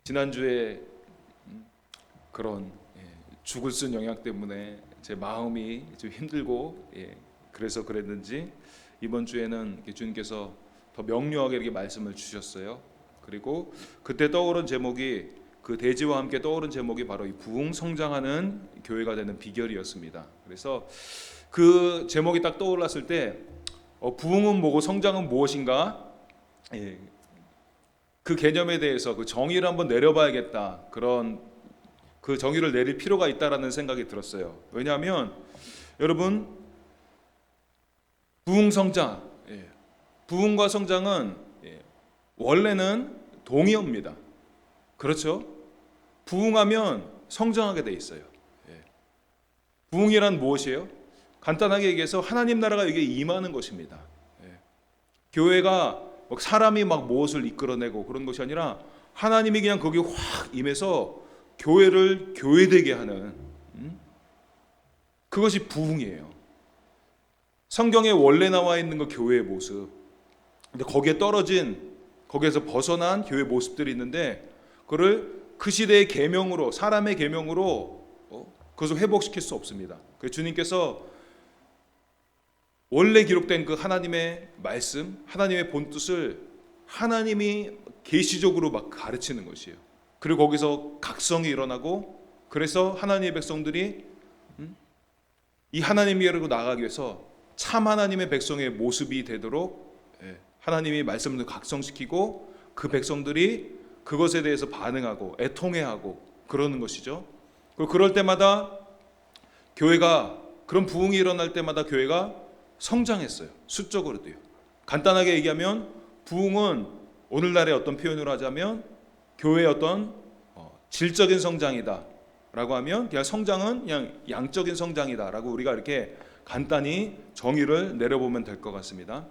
지난주에 그런 죽을 쓴 영향 때문에 제 마음이 좀 힘들고 그래서 그랬는지 이번 주에는 주님께서 더 명료하게 이렇게 말씀을 주셨어요. 그리고 그때 떠오른 제목이, 그 대지와 함께 떠오른 제목이 바로 이 부흥 성장하는 교회가 되는 비결이었습니다. 그래서 그 제목이 딱 떠올랐을 때 부흥은 뭐고 성장은 무엇인가, 그 개념에 대해서 그 정의를 한번 내려봐야겠다, 그런 그 정의를 내릴 필요가 있다라는 생각이 들었어요. 왜냐하면 여러분, 부흥 성장, 부흥과 성장은 원래는 동의어입니다. 그렇죠? 부흥하면 성장하게 돼 있어요. 부흥이란 무엇이에요? 간단하게 얘기해서 하나님 나라가 여기에 임하는 것입니다. 교회가 사람이 막 무엇을 이끌어내고 그런 것이 아니라 하나님이 그냥 거기 확 임해서 교회를 교회되게 하는, 그것이 부흥이에요. 성경에 원래 나와 있는 그 교회의 모습, 근데 거기에 떨어진, 거기에서 벗어난 교회 모습들이 있는데 그걸 그 시대의 계명으로, 사람의 계명으로 그것을 회복시킬 수 없습니다. 그래서 주님께서 원래 기록된 그 하나님의 말씀, 하나님의 본뜻을 하나님이 계시적으로 막 가르치는 것이에요. 그리고 거기서 각성이 일어나고, 그래서 하나님의 백성들이 이 하나님의 이르고 나가기 위해서 참 하나님의 백성의 모습이 되도록 하나님이 말씀을 각성시키고, 그 백성들이 그것에 대해서 반응하고 애통해하고 그러는 것이죠. 그럴 때마다 교회가, 그런 부흥이 일어날 때마다 교회가 성장했어요. 수적으로도요. 간단하게 얘기하면 부흥은 오늘날의 어떤 표현으로 하자면 교회의 어떤 질적인 성장이다 라고 하면, 그냥 성장은 그냥 양적인 성장이다 라고 우리가 이렇게 간단히 정의를 내려보면 될 것 같습니다.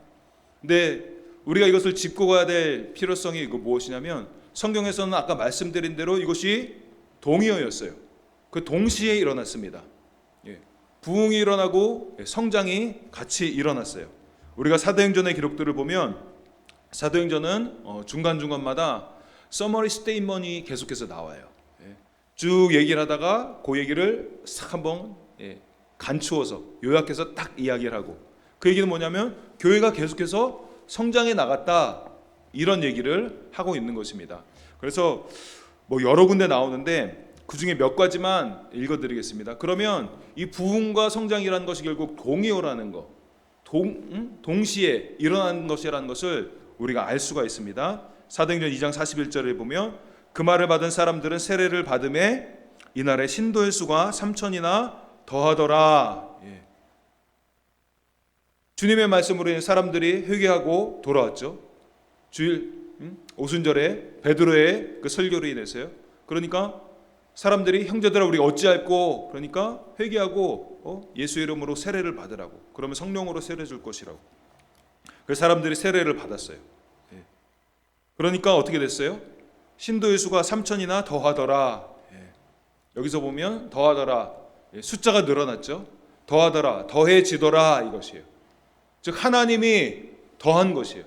근데 우리가 이것을 짚고 가야 될 필요성이 무엇이냐면, 성경에서는 아까 말씀드린 대로 이것이 동의어였어요. 그 동시에 일어났습니다. 부흥이 일어나고 성장이 같이 일어났어요. 우리가 사도행전의 기록들을 보면 사도행전은 중간중간마다 서머리 스테이트먼이 계속해서 나와요. 쭉 얘기를 하다가 그 얘기를 싹 한번 간추어서 요약해서 딱 이야기를 하고, 그 얘기는 뭐냐면 교회가 계속해서 성장해 나갔다, 이런 얘기를 하고 있는 것입니다. 그래서 여러 군데 나오는데 그 중에 몇 가지만 읽어드리겠습니다. 그러면 이 부흥과 성장이라는 것이 결국 동의어라는 것, 동시에 일어나는 것이라는 것을 우리가 알 수가 있습니다. 사도행전 2장 41절에 보면 그 말을 받은 사람들은 세례를 받음에 이날에 신도의 수가 3,000이나 더하더라. 주님의 말씀으로 사람들이 회개하고 돌아왔죠. 주일 오순절에 베드로의 그 설교로 인해서요. 그러니까 사람들이 형제들아 우리 어찌할꼬, 그러니까 회개하고 예수 이름으로 세례를 받으라고, 그러면 성령으로 세례 줄 것이라고. 그래서 사람들이 세례를 받았어요. 그러니까 어떻게 됐어요? 신도의 수가 3,000이나 더하더라. 여기서 보면 더하더라, 숫자가 늘어났죠. 더하더라, 더해지더라, 이것이에요. 즉 하나님이 더한 것이에요.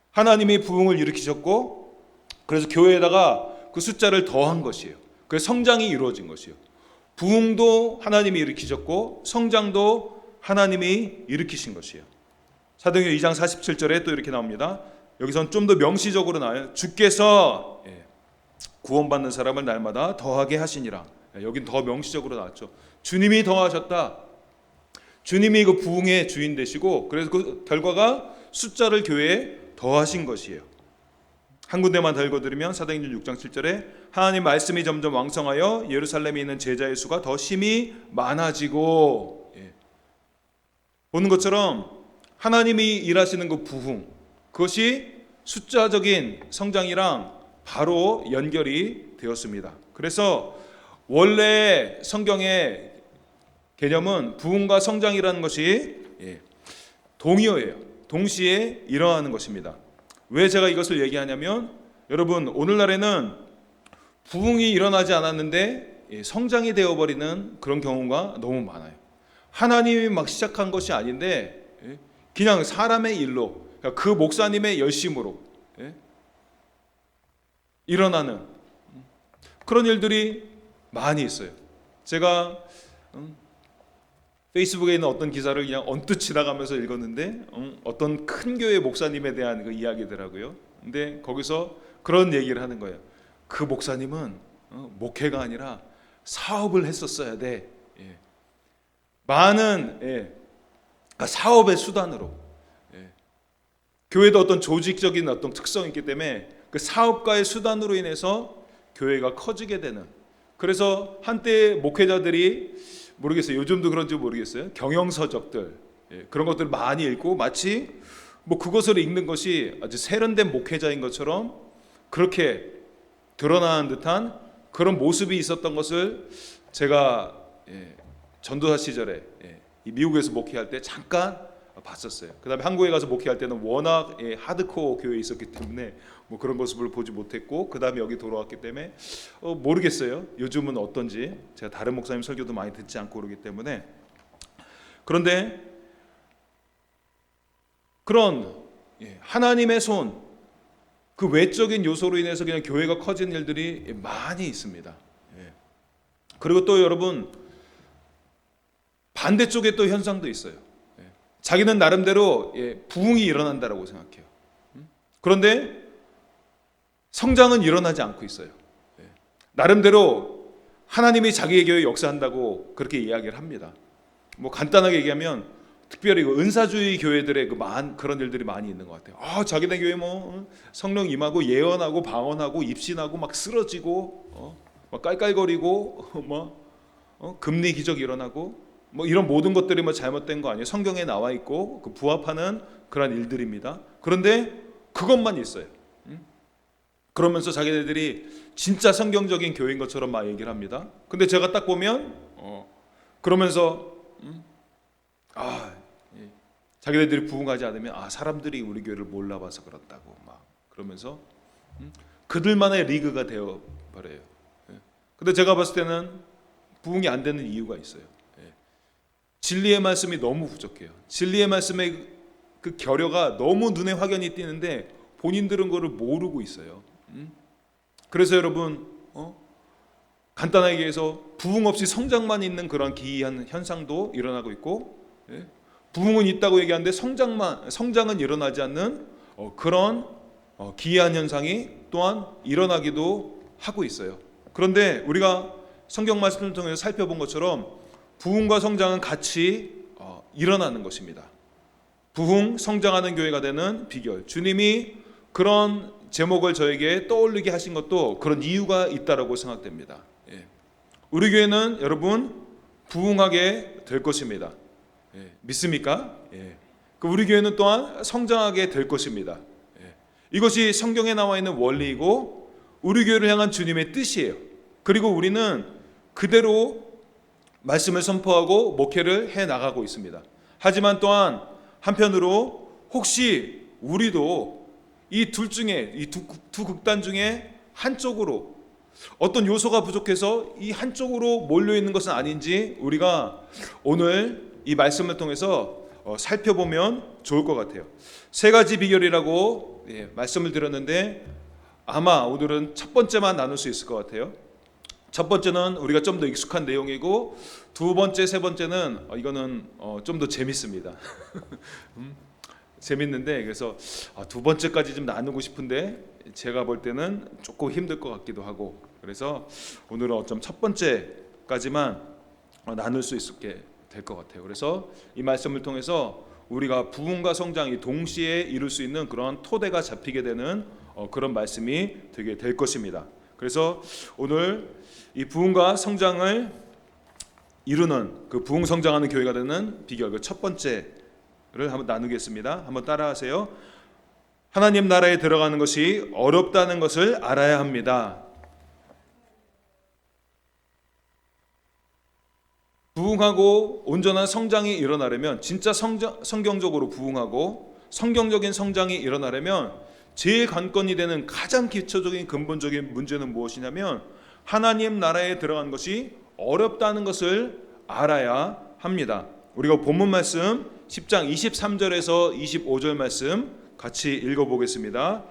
하나님이 부흥을 일으키셨고, 그래서 교회에다가 그 숫자를 더한 것이에요. 그래서 성장이 이루어진 것이에요. 부흥도 하나님이 일으키셨고 성장도 하나님이 일으키신 것이에요. 사도행전 2장 47절에 또 이렇게 나옵니다. 여기서는 좀 더 명시적으로 나와요. 주께서 구원받는 사람을 날마다 더하게 하시니라. 여긴 더 명시적으로 나왔죠. 주님이 더하셨다. 주님이 그 부흥의 주인 되시고, 그래서 그 결과가 숫자를 교회에 더하신 것이에요. 한 군데만 더 읽어드리면 사도행전 6장 7절에 하나님 말씀이 점점 왕성하여 예루살렘에 있는 제자의 수가 더 심히 많아지고, 보는 것처럼 하나님이 일하시는 그 부흥, 그것이 숫자적인 성장이랑 바로 연결이 되었습니다. 그래서 원래 성경의 개념은 부흥과 성장이라는 것이 동의어예요. 동시에 일어나는 것입니다. 왜 제가 이것을 얘기하냐면, 여러분 오늘날에는 부흥이 일어나지 않았는데 성장이 되어버리는 그런 경우가 너무 많아요. 하나님이 막 시작한 것이 아닌데 그냥 사람의 일로, 그 목사님의 열심으로 일어나는 그런 일들이 많이 있어요. 제가 페이스북에 있는 어떤 기사를 그냥 언뜻 지나가면서 읽었는데 어떤 큰 교회 목사님에 대한 그 이야기더라고요. 근데 거기서 그런 얘기를 하는 거예요. 그 목사님은 목회가 아니라 사업을 했었어야 돼. 예. 많은 사업의 수단으로. 예. 교회도 어떤 조직적인 어떤 특성이 있기 때문에 그 사업가의 수단으로 인해서 교회가 커지게 되는. 그래서 한때 목회자들이 모르겠어요. 요즘도 그런지 모르겠어요. 경영서적들 그런 것들을 많이 읽고 마치 뭐 그것을 읽는 것이 아주 세련된 목회자인 것처럼 그렇게 드러나는 듯한 그런 모습이 있었던 것을 제가 전도사 시절에 이 미국에서 목회할 때 잠깐 봤었어요. 그 다음에 한국에 가서 목회할 때는 워낙 하드코어 교회에 있었기 때문에 뭐 그런 모습을 보지 못했고 그 다음에 여기 돌아왔기 때문에 모르겠어요. 요즘은 어떤지. 제가 다른 목사님 설교도 많이 듣지 않고 그러기 때문에. 그런데 그런 하나님의 손, 그 외적인 요소로 인해서 그냥 교회가 커진 일들이 많이 있습니다. 그리고 또 여러분 반대쪽에 또 현상도 있어요. 자기는 나름대로 부흥이 일어난다라고 생각해요. 그런데 성장은 일어나지 않고 있어요. 나름대로 하나님이 자기의 교회에 역사한다고 그렇게 이야기를 합니다. 뭐 간단하게 얘기하면 특별히 은사주의 교회들의 그런 일들이 많이 있는 것 같아요. 자기네 교회 뭐 성령 임하고 예언하고 방언하고 입신하고 막 쓰러지고 막 깔깔거리고 금리 기적 일어나고 뭐 이런 모든 것들이 뭐 잘못된 거 아니에요. 성경에 나와 있고 그 부합하는 그런 일들입니다. 그런데 그것만 있어요. 그러면서 자기네들이 진짜 성경적인 교회인 것처럼 막 얘기를 합니다. 근데 제가 딱 보면 그러면서 자기네들이 부흥하지 않으면 사람들이 우리 교회를 몰라봐서 그렇다고 막 그러면서 그들만의 리그가 되어 버려요. 근데 제가 봤을 때는 부흥이 안 되는 이유가 있어요. 진리의 말씀이 너무 부족해요. 진리의 말씀의 그 결여가 너무 눈에 확연히 띄는데 본인들은 그걸 모르고 있어요. 그래서 여러분 간단하게 얘기해서 부흥 없이 성장만 있는 그런 기이한 현상도 일어나고 있고 부흥은 있다고 얘기하는데 성장은 일어나지 않는 그런 기이한 현상이 또한 일어나기도 하고 있어요. 그런데 우리가 성경 말씀을 통해서 살펴본 것처럼 부흥과 성장은 같이 일어나는 것입니다. 부흥, 성장하는 교회가 되는 비결. 주님이 그런 제목을 저에게 떠올리게 하신 것도 그런 이유가 있다라고 생각됩니다. 우리 교회는 여러분 부흥하게 될 것입니다. 믿습니까? 우리 교회는 또한 성장하게 될 것입니다. 이것이 성경에 나와 있는 원리이고 우리 교회를 향한 주님의 뜻이에요. 그리고 우리는 그대로 말씀을 선포하고 목회를 해나가고 있습니다. 하지만 또한 한편으로 혹시 우리도 이 둘 중에 이 두 극단 중에 한쪽으로 어떤 요소가 부족해서 이 한쪽으로 몰려있는 것은 아닌지 우리가 오늘 이 말씀을 통해서 살펴보면 좋을 것 같아요. 세 가지 비결이라고 말씀을 드렸는데 아마 오늘은 첫 번째만 나눌 수 있을 것 같아요. 첫 번째는 우리가 좀 더 익숙한 내용이고 두 번째, 세 번째는 이거는 좀 더 재밌습니다. 재밌는데 그래서 두 번째까지 좀 나누고 싶은데 제가 볼 때는 조금 힘들 것 같기도 하고 그래서 오늘은 좀 첫 번째까지만 나눌 수 있게 될 것 같아요. 그래서 이 말씀을 통해서 우리가 부흥과 성장이 동시에 이룰 수 있는 그런 토대가 잡히게 되는 그런 말씀이 되게 될 것입니다. 그래서 오늘 이 부흥과 성장을 이루는 그 부흥 성장하는 교회가 되는 비결 그 첫 번째를 한번 나누겠습니다. 한번 따라하세요. 하나님 나라에 들어가는 것이 어렵다는 것을 알아야 합니다. 부흥하고 온전한 성장이 일어나려면 진짜 성경적으로 부흥하고 성경적인 성장이 일어나려면 제일 관건이 되는 가장 기초적인 근본적인 문제는 무엇이냐면 하나님 나라에 들어가는 것이 어렵다는 것을 알아야 합니다. 우리가 본문 말씀 10장 23절에서 25절 말씀 같이 읽어보겠습니다.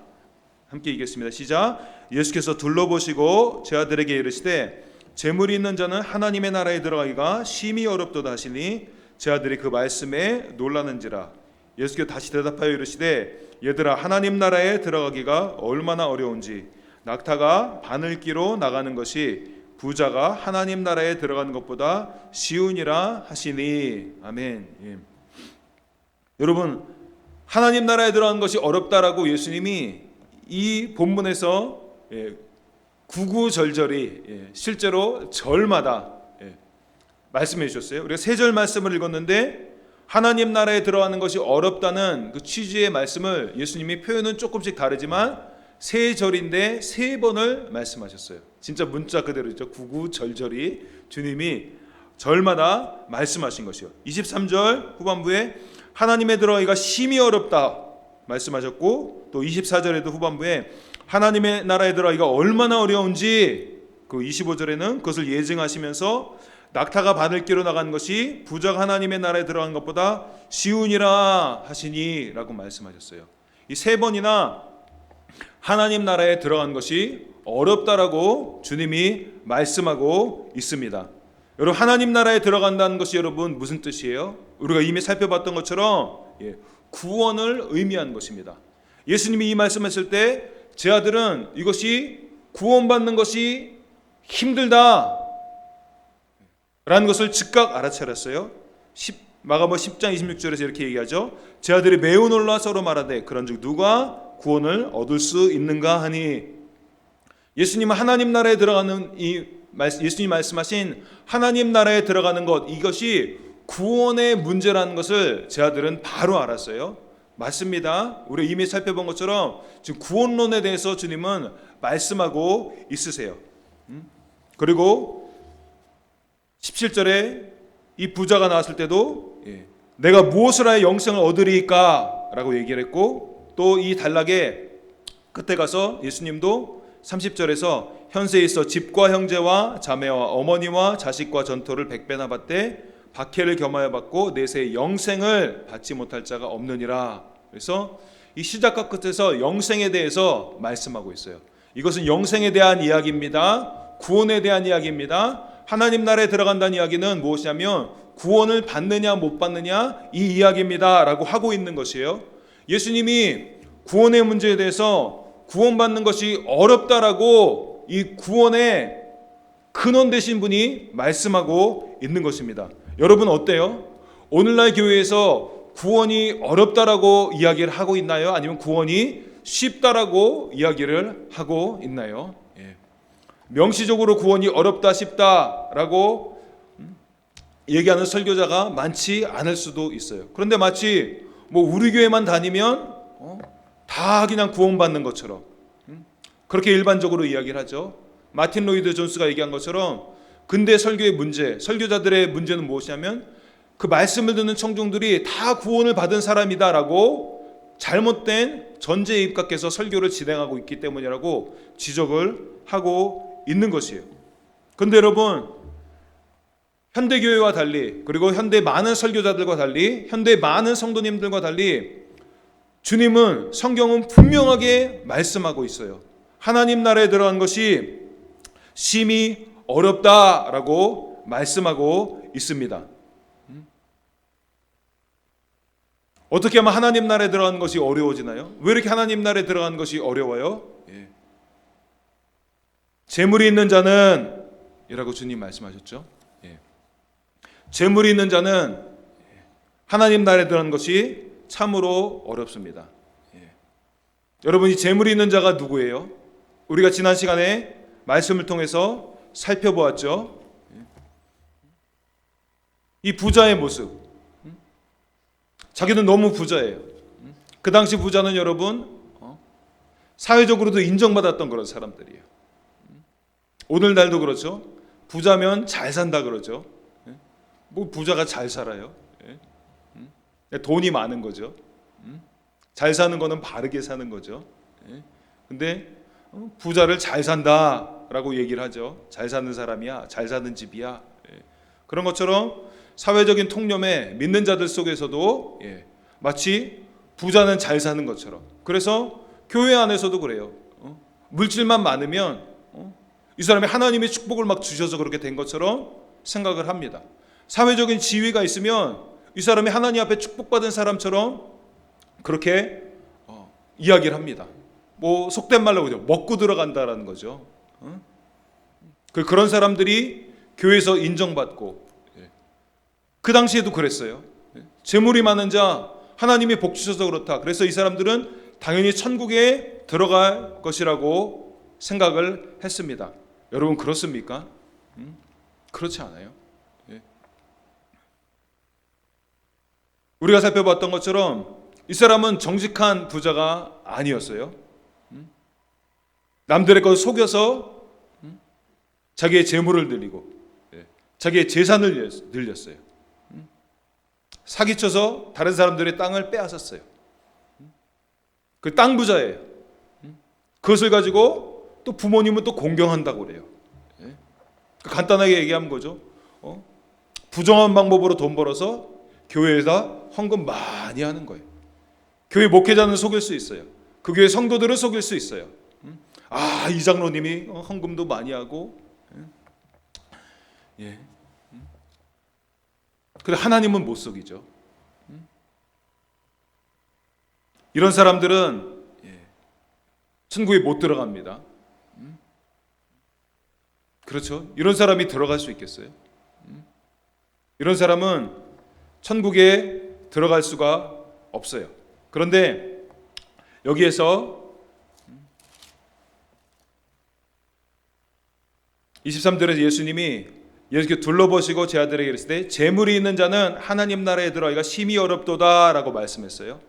함께 읽겠습니다. 시작. 예수께서 둘러보시고 제 아들에게 이르시되 재물이 있는 자는 하나님의 나라에 들어가기가 심히 어렵도다 하시니 제 아들이 그 말씀에 놀라는지라. 예수께서 다시 대답하여 이르시되 얘들아, 하나님 나라에 들어가기가 얼마나 어려운지 낙타가 바늘기로 나가는 것이 부자가 하나님 나라에 들어가는 것보다 쉬우니라 하시니. 아멘. 예. 여러분, 하나님 나라에 들어가는 것이 어렵다라고 예수님이 이 본문에서 구구절절히 실제로 절마다 말씀해 주셨어요. 우리가 세 절 말씀을 읽었는데 하나님 나라에 들어가는 것이 어렵다는 그 취지의 말씀을 예수님이 표현은 조금씩 다르지만 세 절인데 세 번을 말씀하셨어요. 진짜 문자 그대로죠. 구구절절히 주님이 절마다 말씀하신 것이요. 23절 후반부에 하나님에 들어가기가 심히 어렵다 말씀하셨고, 또 24절에도 후반부에 하나님의 나라에 들어가기가 얼마나 어려운지, 그 25절에는 그것을 예증하시면서 낙타가 바늘기로 나간 것이 부자가 하나님의 나라에 들어간 것보다 쉬우니라 하시니 라고 말씀하셨어요. 이 세 번이나 하나님 나라에 들어간 것이 어렵다라고 주님이 말씀하고 있습니다. 여러분, 하나님 나라에 들어간다는 것이 여러분 무슨 뜻이에요? 우리가 이미 살펴봤던 것처럼 구원을 의미하는 것입니다. 예수님이 이 말씀했을 때 제 아들은 이것이 구원받는 것이 힘들다 라는 것을 즉각 알아차렸어요. 마가복음 10장 26절에서 이렇게 얘기하죠. 제 아들이 매우 놀라 서로 말하되 그런즉 누가 구원을 얻을 수 있는가 하니. 예수님은 하나님 나라에 들어가는 예수님이 말씀하신 하나님 나라에 들어가는 것, 이것이 구원의 문제라는 것을 제 아들은 바로 알았어요. 맞습니다. 우리 이미 살펴본 것처럼 지금 구원론에 대해서 주님은 말씀하고 있으세요. 그리고 17절에 이 부자가 나왔을 때도 내가 무엇을 하여 영생을 얻으리까 라고 얘기를 했고, 또 이 단락에 끝에 가서 예수님도 30절에서 현세에 있어 집과 형제와 자매와 어머니와 자식과 전토를 100배나 받되 박해를 겸하여 받고 내세 영생을 받지 못할 자가 없느니라. 그래서 이 시작과 끝에서 영생에 대해서 말씀하고 있어요. 이것은 영생에 대한 이야기입니다. 구원에 대한 이야기입니다. 하나님 나라에 들어간다는 이야기는 무엇이냐면 구원을 받느냐 못 받느냐 이 이야기입니다 라고 하고 있는 것이에요. 예수님이 구원의 문제에 대해서 구원받는 것이 어렵다라고 이 구원의 근원 되신 분이 말씀하고 있는 것입니다. 여러분 어때요? 오늘날 교회에서 구원이 어렵다라고 이야기를 하고 있나요? 아니면 구원이 쉽다라고 이야기를 하고 있나요? 명시적으로 구원이 어렵다 쉽다라고 얘기하는 설교자가 많지 않을 수도 있어요. 그런데 마치 우리 교회만 다니면 다 그냥 구원받는 것처럼 그렇게 일반적으로 이야기를 하죠. 마틴 로이드 존스가 얘기한 것처럼 근대 설교의 문제, 설교자들의 문제는 무엇이냐면 그 말씀을 듣는 청중들이 다 구원을 받은 사람이다라고 잘못된 전제에 입각해서 설교를 진행하고 있기 때문이라고 지적을 하고 있는 것이에요. 그런데 여러분, 현대교회와 달리, 그리고 현대 많은 설교자들과 달리, 현대 많은 성도님들과 달리 주님은, 성경은 분명하게 말씀하고 있어요. 하나님 나라에 들어간 것이 심히 어렵다라고 말씀하고 있습니다. 어떻게 하면 하나님 나라에 들어가는 것이 어려워지나요? 왜 이렇게 하나님 나라에 들어가는 것이 어려워요? 재물이 있는 자는 이라고 주님 말씀하셨죠. 재물이 있는 자는 하나님 나라에 들어가는 것이 참으로 어렵습니다. 여러분, 이 재물이 있는 자가 누구예요? 우리가 지난 시간에 말씀을 통해서 살펴보았죠. 이 부자의 모습, 자기는 너무 부자예요. 그 당시 부자는 여러분 사회적으로도 인정받았던 그런 사람들이에요. 오늘날도 그렇죠. 부자면 잘 산다 그러죠. 부자가 잘 살아요? 돈이 많은 거죠. 잘 사는 거는 바르게 사는 거죠. 근데 부자를 잘 산다라고 얘기를 하죠. 잘 사는 사람이야, 잘 사는 집이야. 그런 것처럼 사회적인 통념에 믿는 자들 속에서도 마치 부자는 잘 사는 것처럼, 그래서 교회 안에서도 그래요. 물질만 많으면 이 사람이 하나님의 축복을 막 주셔서 그렇게 된 것처럼 생각을 합니다. 사회적인 지위가 있으면 이 사람이 하나님 앞에 축복받은 사람처럼 그렇게 이야기를 합니다. 뭐 속된 말로 그죠, 먹고 들어간다라는 거죠. 그런 사람들이 교회에서 인정받고, 그 당시에도 그랬어요. 재물이 많은 자 하나님이 복 주셔서 그렇다. 그래서 이 사람들은 당연히 천국에 들어갈 것이라고 생각을 했습니다. 여러분 그렇습니까? 그렇지 않아요. 우리가 살펴봤던 것처럼 이 사람은 정직한 부자가 아니었어요. 남들의 것을 속여서 자기의 재물을 늘리고 자기의 재산을 늘렸어요. 사기쳐서 다른 사람들의 땅을 빼앗았어요. 그 땅 부자예요. 그것을 가지고 또 부모님은 또 공경한다고 그래요. 간단하게 얘기하면 거죠. 부정한 방법으로 돈 벌어서 교회에다 헌금 많이 하는 거예요. 교회 목회자는 속일 수 있어요. 그 교회 성도들은 속일 수 있어요. 이 장로님이 헌금도 많이 하고, 근데 하나님은 못 속이죠. 이런 사람들은 천국에 못 들어갑니다. 그렇죠? 이런 사람이 들어갈 수 있겠어요? 이런 사람은 천국에 들어갈 수가 없어요. 그런데 여기에서 23절에서 예수님이 이렇게 둘러보시고 제 아들에게 이르시되 재물이 있는 자는 하나님 나라에 들어가기가 심히 어렵도다 라고 말씀했어요.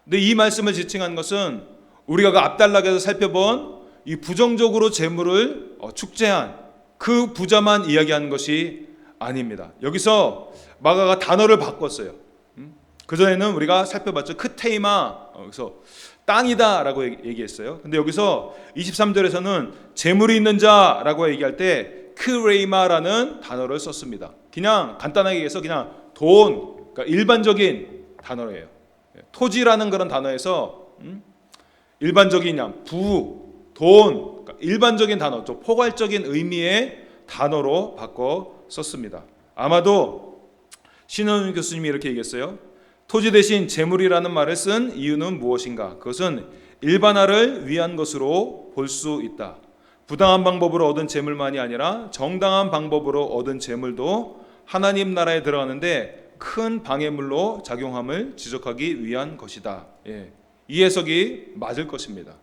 근데 이 말씀을 지칭한 것은 우리가 앞단락에서 살펴본 이 부정적으로 재물을 축제한 그 부자만 이야기하는 것이 아닙니다. 여기서 마가가 단어를 바꿨어요. 그전에는 우리가 살펴봤죠. 크테이마, 그래서 땅이다 라고 얘기했어요. 근데 여기서 23절에서는 재물이 있는 자라고 얘기할 때 크레이마라는 단어를 썼습니다. 그냥 간단하게 얘기해서 그냥 돈, 그러니까 일반적인 단어예요. 토지라는 그런 단어에서 일반적인 그냥 돈, 그러니까 일반적인 단어, 좀 포괄적인 의미의 단어로 바꿔 썼습니다. 아마도 신원윤 교수님이 이렇게 얘기했어요. 토지 대신 재물이라는 말을 쓴 이유는 무엇인가? 그것은 일반화를 위한 것으로 볼 수 있다. 부당한 방법으로 얻은 재물만이 아니라 정당한 방법으로 얻은 재물도 하나님 나라에 들어가는데 큰 방해물로 작용함을 지적하기 위한 것이다. 이 해석이 맞을 것입니다.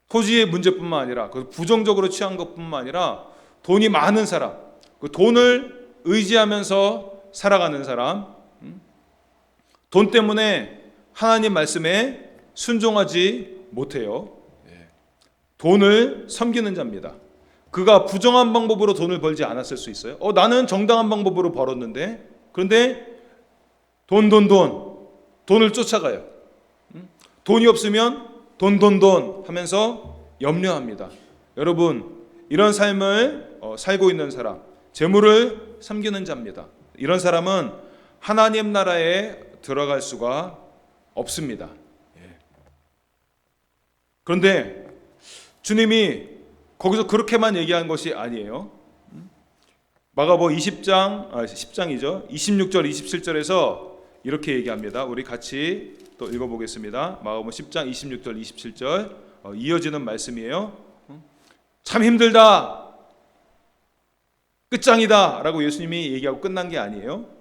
토지의 문제뿐만 아니라 부정적으로 취한 것뿐만 아니라 돈이 많은 사람, 그 돈을 의지하면서 살아가는 사람, 돈 때문에 하나님 말씀에 순종하지 못해요. 돈을 섬기는 자입니다. 그가 부정한 방법으로 돈을 벌지 않았을 수 있어요. 나는 정당한 방법으로 벌었는데, 그런데 돈을 쫓아가요. 돈이 없으면 돈 하면서 염려합니다. 여러분, 이런 삶을 살고 있는 사람, 재물을 섬기는 자입니다. 이런 사람은 하나님 나라에 들어갈 수가 없습니다. 그런데 주님이 거기서 그렇게만 얘기한 것이 아니에요. 마가복음 10장이죠. 26절 27절에서 이렇게 얘기합니다. 우리 같이 또 읽어보겠습니다. 마가복음 10장 26절 27절 이어지는 말씀이에요. 참 힘들다, 끝장이다 라고 예수님이 얘기하고 끝난 게 아니에요.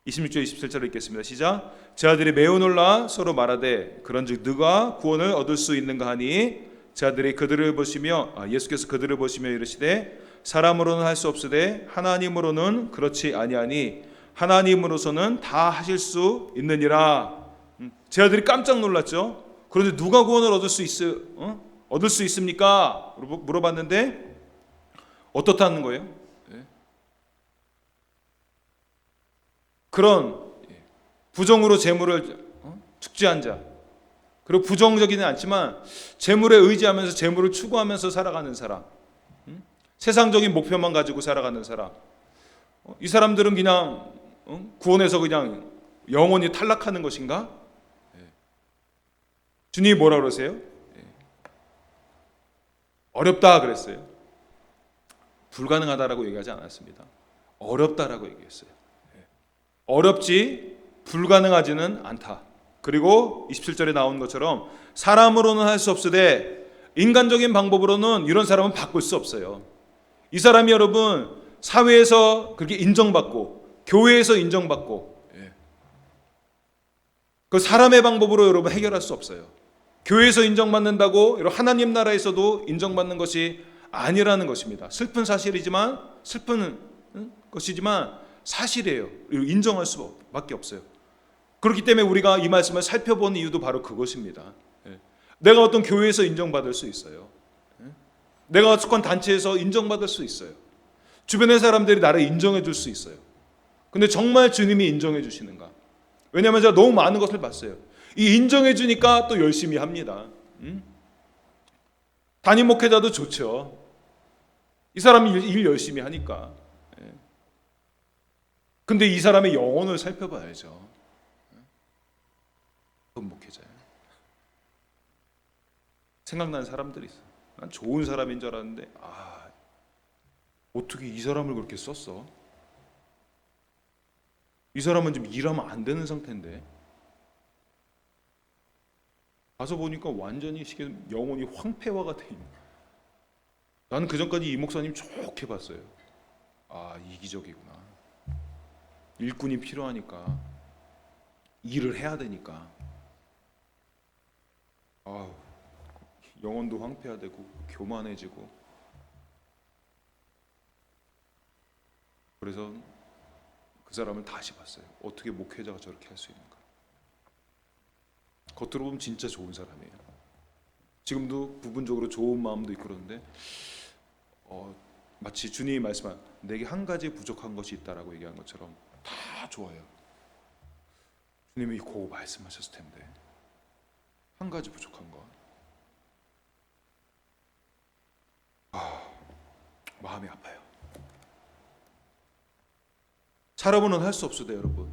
26절 27절 읽겠습니다. 시작. 제 아들이 매우 놀라 서로 말하되 그런즉 누가 구원을 얻을 수 있는가 하니 제 아들이 그들을 보시며 예수께서 그들을 보시며 이르시되 사람으로는 할 수 없으되 하나님으로는 그렇지 아니하니 하나님으로서는 다 하실 수 있느니라. 제 아들이 깜짝 놀랐죠. 그런데 누가 구원을 얻을 수 있습니까? 물어봤는데 어떻다는 거예요? 그런 부정으로 재물을 축제한 자, 그리고 부정적이는 않지만 재물에 의지하면서 재물을 추구하면서 살아가는 사람, 세상적인 목표만 가지고 살아가는 사람, 이 사람들은 그냥 구원에서 그냥 영원히 탈락하는 것인가? 주님이 뭐라 그러세요? 어렵다 그랬어요. 불가능하다라고 얘기하지 않았습니다. 어렵다라고 얘기했어요. 어렵지 불가능하지는 않다. 그리고 27절에 나온 것처럼 사람으로는 할 수 없으되 인간적인 방법으로는 이런 사람은 바꿀 수 없어요. 이 사람이 여러분 사회에서 그렇게 인정받고 교회에서 인정받고 그 사람의 방법으로 여러분 해결할 수 없어요. 교회에서 인정받는다고 여러분 하나님 나라에서도 인정받는 것이 아니라는 것입니다. 슬픈 것이지만 사실이에요. 인정할 수밖에 없어요. 그렇기 때문에 우리가 이 말씀을 살펴본 이유도 바로 그것입니다. 내가 어떤 교회에서 인정받을 수 있어요. 내가 속한 단체에서 인정받을 수 있어요. 주변의 사람들이 나를 인정해 줄 수 있어요. 근데 정말 주님이 인정해 주시는가? 왜냐하면 제가 너무 많은 것을 봤어요. 이 인정해 주니까 또 열심히 합니다. 담임 목회자도 좋죠. 이 사람이 일 열심히 하니까. 근데 이 사람의 영혼을 살펴봐야죠. 어떤 목회자예요? 생각나는 사람들이 있어요. 난 좋은 사람인 줄 알았는데 어떻게 이 사람을 그렇게 썼어? 이 사람은 좀 일하면 안 되는 상태인데 가서 보니까 완전히 영혼이 황폐화가 돼 있는. 나는 그전까지 이 목사님 좋게 봤어요. 이기적이구나. 일꾼이 필요하니까 일을 해야 되니까 영혼도 황폐화되고 교만해지고. 그래서 그 사람을 다시 봤어요. 어떻게 목회자가 저렇게 할 수 있는가. 겉으로 보면 진짜 좋은 사람이에요. 지금도 부분적으로 좋은 마음도 있고 그러는데 마치 주님이 말씀한 내게 한 가지 부족한 것이 있다라고 얘기한 것처럼 다 좋아요. 주님이 그거 말씀하셨을 텐데 한 가지 부족한 거. 마음이 아파요. 사람은 할 수 없어요, 여러분.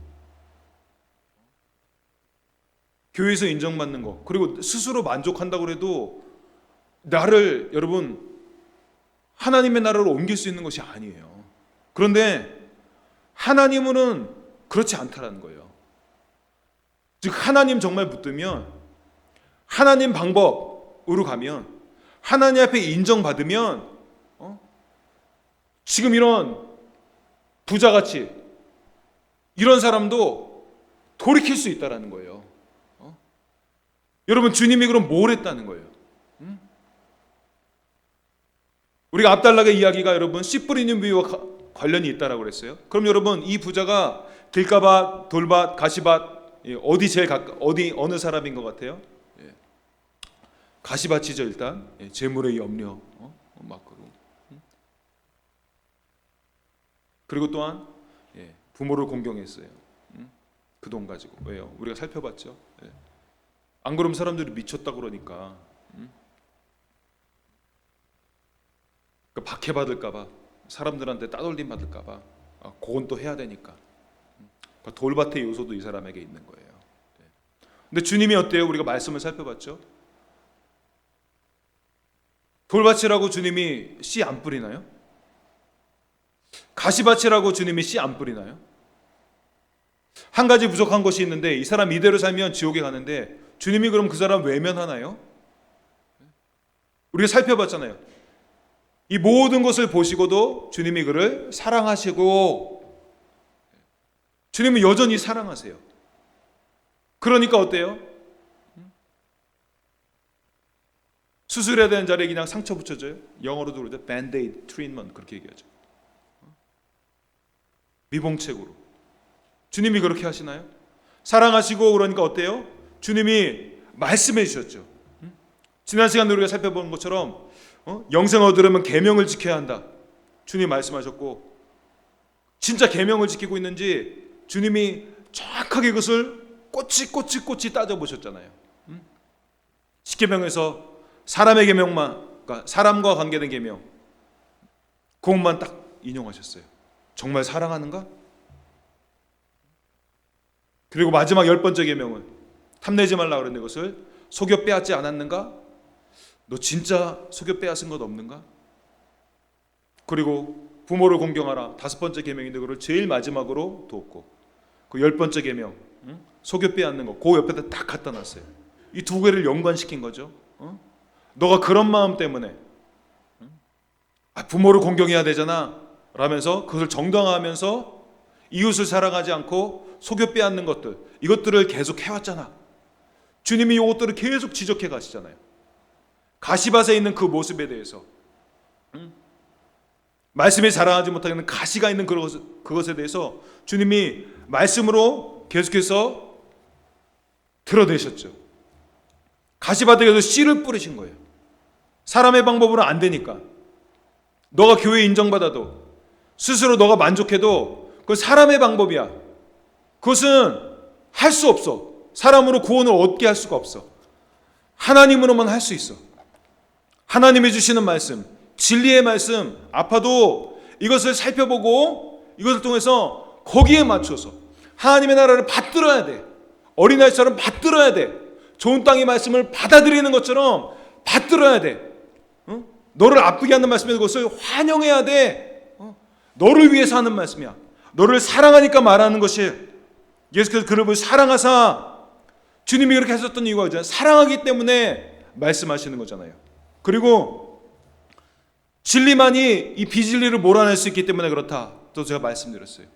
교회에서 인정받는 거, 그리고 스스로 만족한다고 해도 나를 여러분 하나님의 나라로 옮길 수 있는 것이 아니에요. 그런데 하나님은 그렇지 않다라는 거예요. 즉 하나님 정말 붙들면, 하나님 방법으로 가면, 하나님 앞에 인정받으면 지금 이런 부자같이 이런 사람도 돌이킬 수 있다라는 거예요. 여러분 주님이 그럼 뭘 했다는 거예요? 우리가 앞달락의 이야기가 여러분 씨 뿌리는 비유와 관련이 있다라고 그랬어요. 그럼 여러분 이 부자가 길가밭, 돌밭, 가시밭 어느 사람인 것 같아요? 가시밭이죠. 일단 재물의 염려 그리고 또한 부모를 공경했어요. 그 돈 가지고. 왜요? 우리가 살펴봤죠. 안 그러면 사람들이 미쳤다 그러니까. 박해받을까 봐, 사람들한테 따돌림 받을까 봐 그건 또 해야 되니까. 돌밭의 요소도 이 사람에게 있는 거예요. 근데 주님이 어때요? 우리가 말씀을 살펴봤죠. 돌밭이라고 주님이 씨 안 뿌리나요? 가시밭이라고 주님이 씨 안 뿌리나요? 한 가지 부족한 것이 있는데 이 사람 이대로 살면 지옥에 가는데 주님이 그럼 그 사람 외면하나요? 우리가 살펴봤잖아요. 이 모든 것을 보시고도 주님이 그를 사랑하시고, 주님은 여전히 사랑하세요. 그러니까 어때요? 수술해야 되는 자리에 그냥 상처 붙여줘요. 영어로도 그러죠. 밴드에이드 트리트먼트 그렇게 얘기하죠. 미봉책으로. 주님이 그렇게 하시나요? 사랑하시고 그러니까 어때요? 주님이 말씀해 주셨죠. 지난 시간에 우리가 살펴본 것처럼 영생 얻으려면 계명을 지켜야 한다. 주님이 말씀하셨고, 진짜 계명을 지키고 있는지 주님이 정확하게 그것을 꼬치 따져보셨잖아요. 십계명에서 사람의 계명만, 그러니까 사람과 관계된 계명, 그것만 딱 인용하셨어요. 정말 사랑하는가? 그리고 마지막 10번째 계명은 탐내지 말라 그랬는데 그것을 속여 빼앗지 않았는가? 너 진짜 속여 빼앗은 것 없는가? 그리고 부모를 공경하라. 5번째 계명인데 그걸 제일 마지막으로 두었고, 그 10번째 계명, 속여 빼앗는 거, 그 옆에다 딱 갖다 놨어요. 이 두 개를 연관시킨 거죠. 너가 그런 마음 때문에 부모를 공경해야 되잖아 라면서 그것을 정당화하면서 이웃을 사랑하지 않고 속여 빼앗는 것들, 이것들을 계속 해왔잖아. 주님이 이것들을 계속 지적해 가시잖아요. 가시밭에 있는 그 모습에 대해서, 말씀에 자라하지 못하는 가시가 있는 그것에 대해서 주님이 말씀으로 계속해서 드러내셨죠. 가시밭에 가서 씨를 뿌리신 거예요. 사람의 방법으로 안 되니까. 너가 교회 인정받아도, 스스로 너가 만족해도 그건 사람의 방법이야. 그것은 할 수 없어. 사람으로 구원을 얻게 할 수가 없어. 하나님으로만 할 수 있어. 하나님이 주시는 말씀, 진리의 말씀, 아파도 이것을 살펴보고 이것을 통해서 거기에 맞춰서 하나님의 나라를 받들어야 돼. 어린아이처럼 받들어야 돼. 좋은 땅의 말씀을 받아들이는 것처럼 받들어야 돼. 너를 아프게 하는 말씀에 그것을 환영해야 돼. 너를 위해서 하는 말씀이야. 너를 사랑하니까 말하는 것이, 예수께서 그를 사랑하사, 주님이 그렇게 하셨던 이유가 있잖아요. 사랑하기 때문에 말씀하시는 거잖아요. 그리고 진리만이 이 비진리를 몰아낼 수 있기 때문에 그렇다. 또 제가 말씀드렸어요.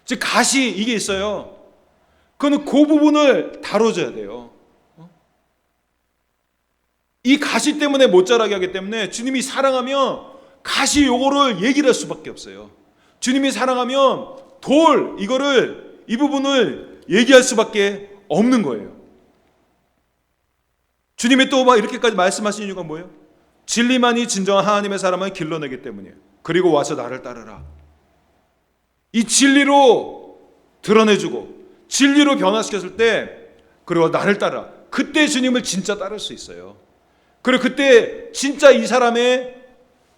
즉 가시 이게 있어요. 그거는 그 부분을 다뤄줘야 돼요. 이 가시 때문에 못 자라게 하기 때문에 주님이 사랑하면 가시 요거를 얘기를 할 수밖에 없어요. 주님이 사랑하면 이 부분을 얘기할 수밖에 없는 거예요. 주님이 또 막 이렇게까지 말씀하신 이유가 뭐예요? 진리만이 진정한 하나님의 사람을 길러내기 때문이에요. 그리고 와서 나를 따르라. 이 진리로 드러내주고 진리로 변화시켰을 때, 그리고 나를 따르라. 그때 주님을 진짜 따를 수 있어요. 그리고 그때 진짜 이 사람의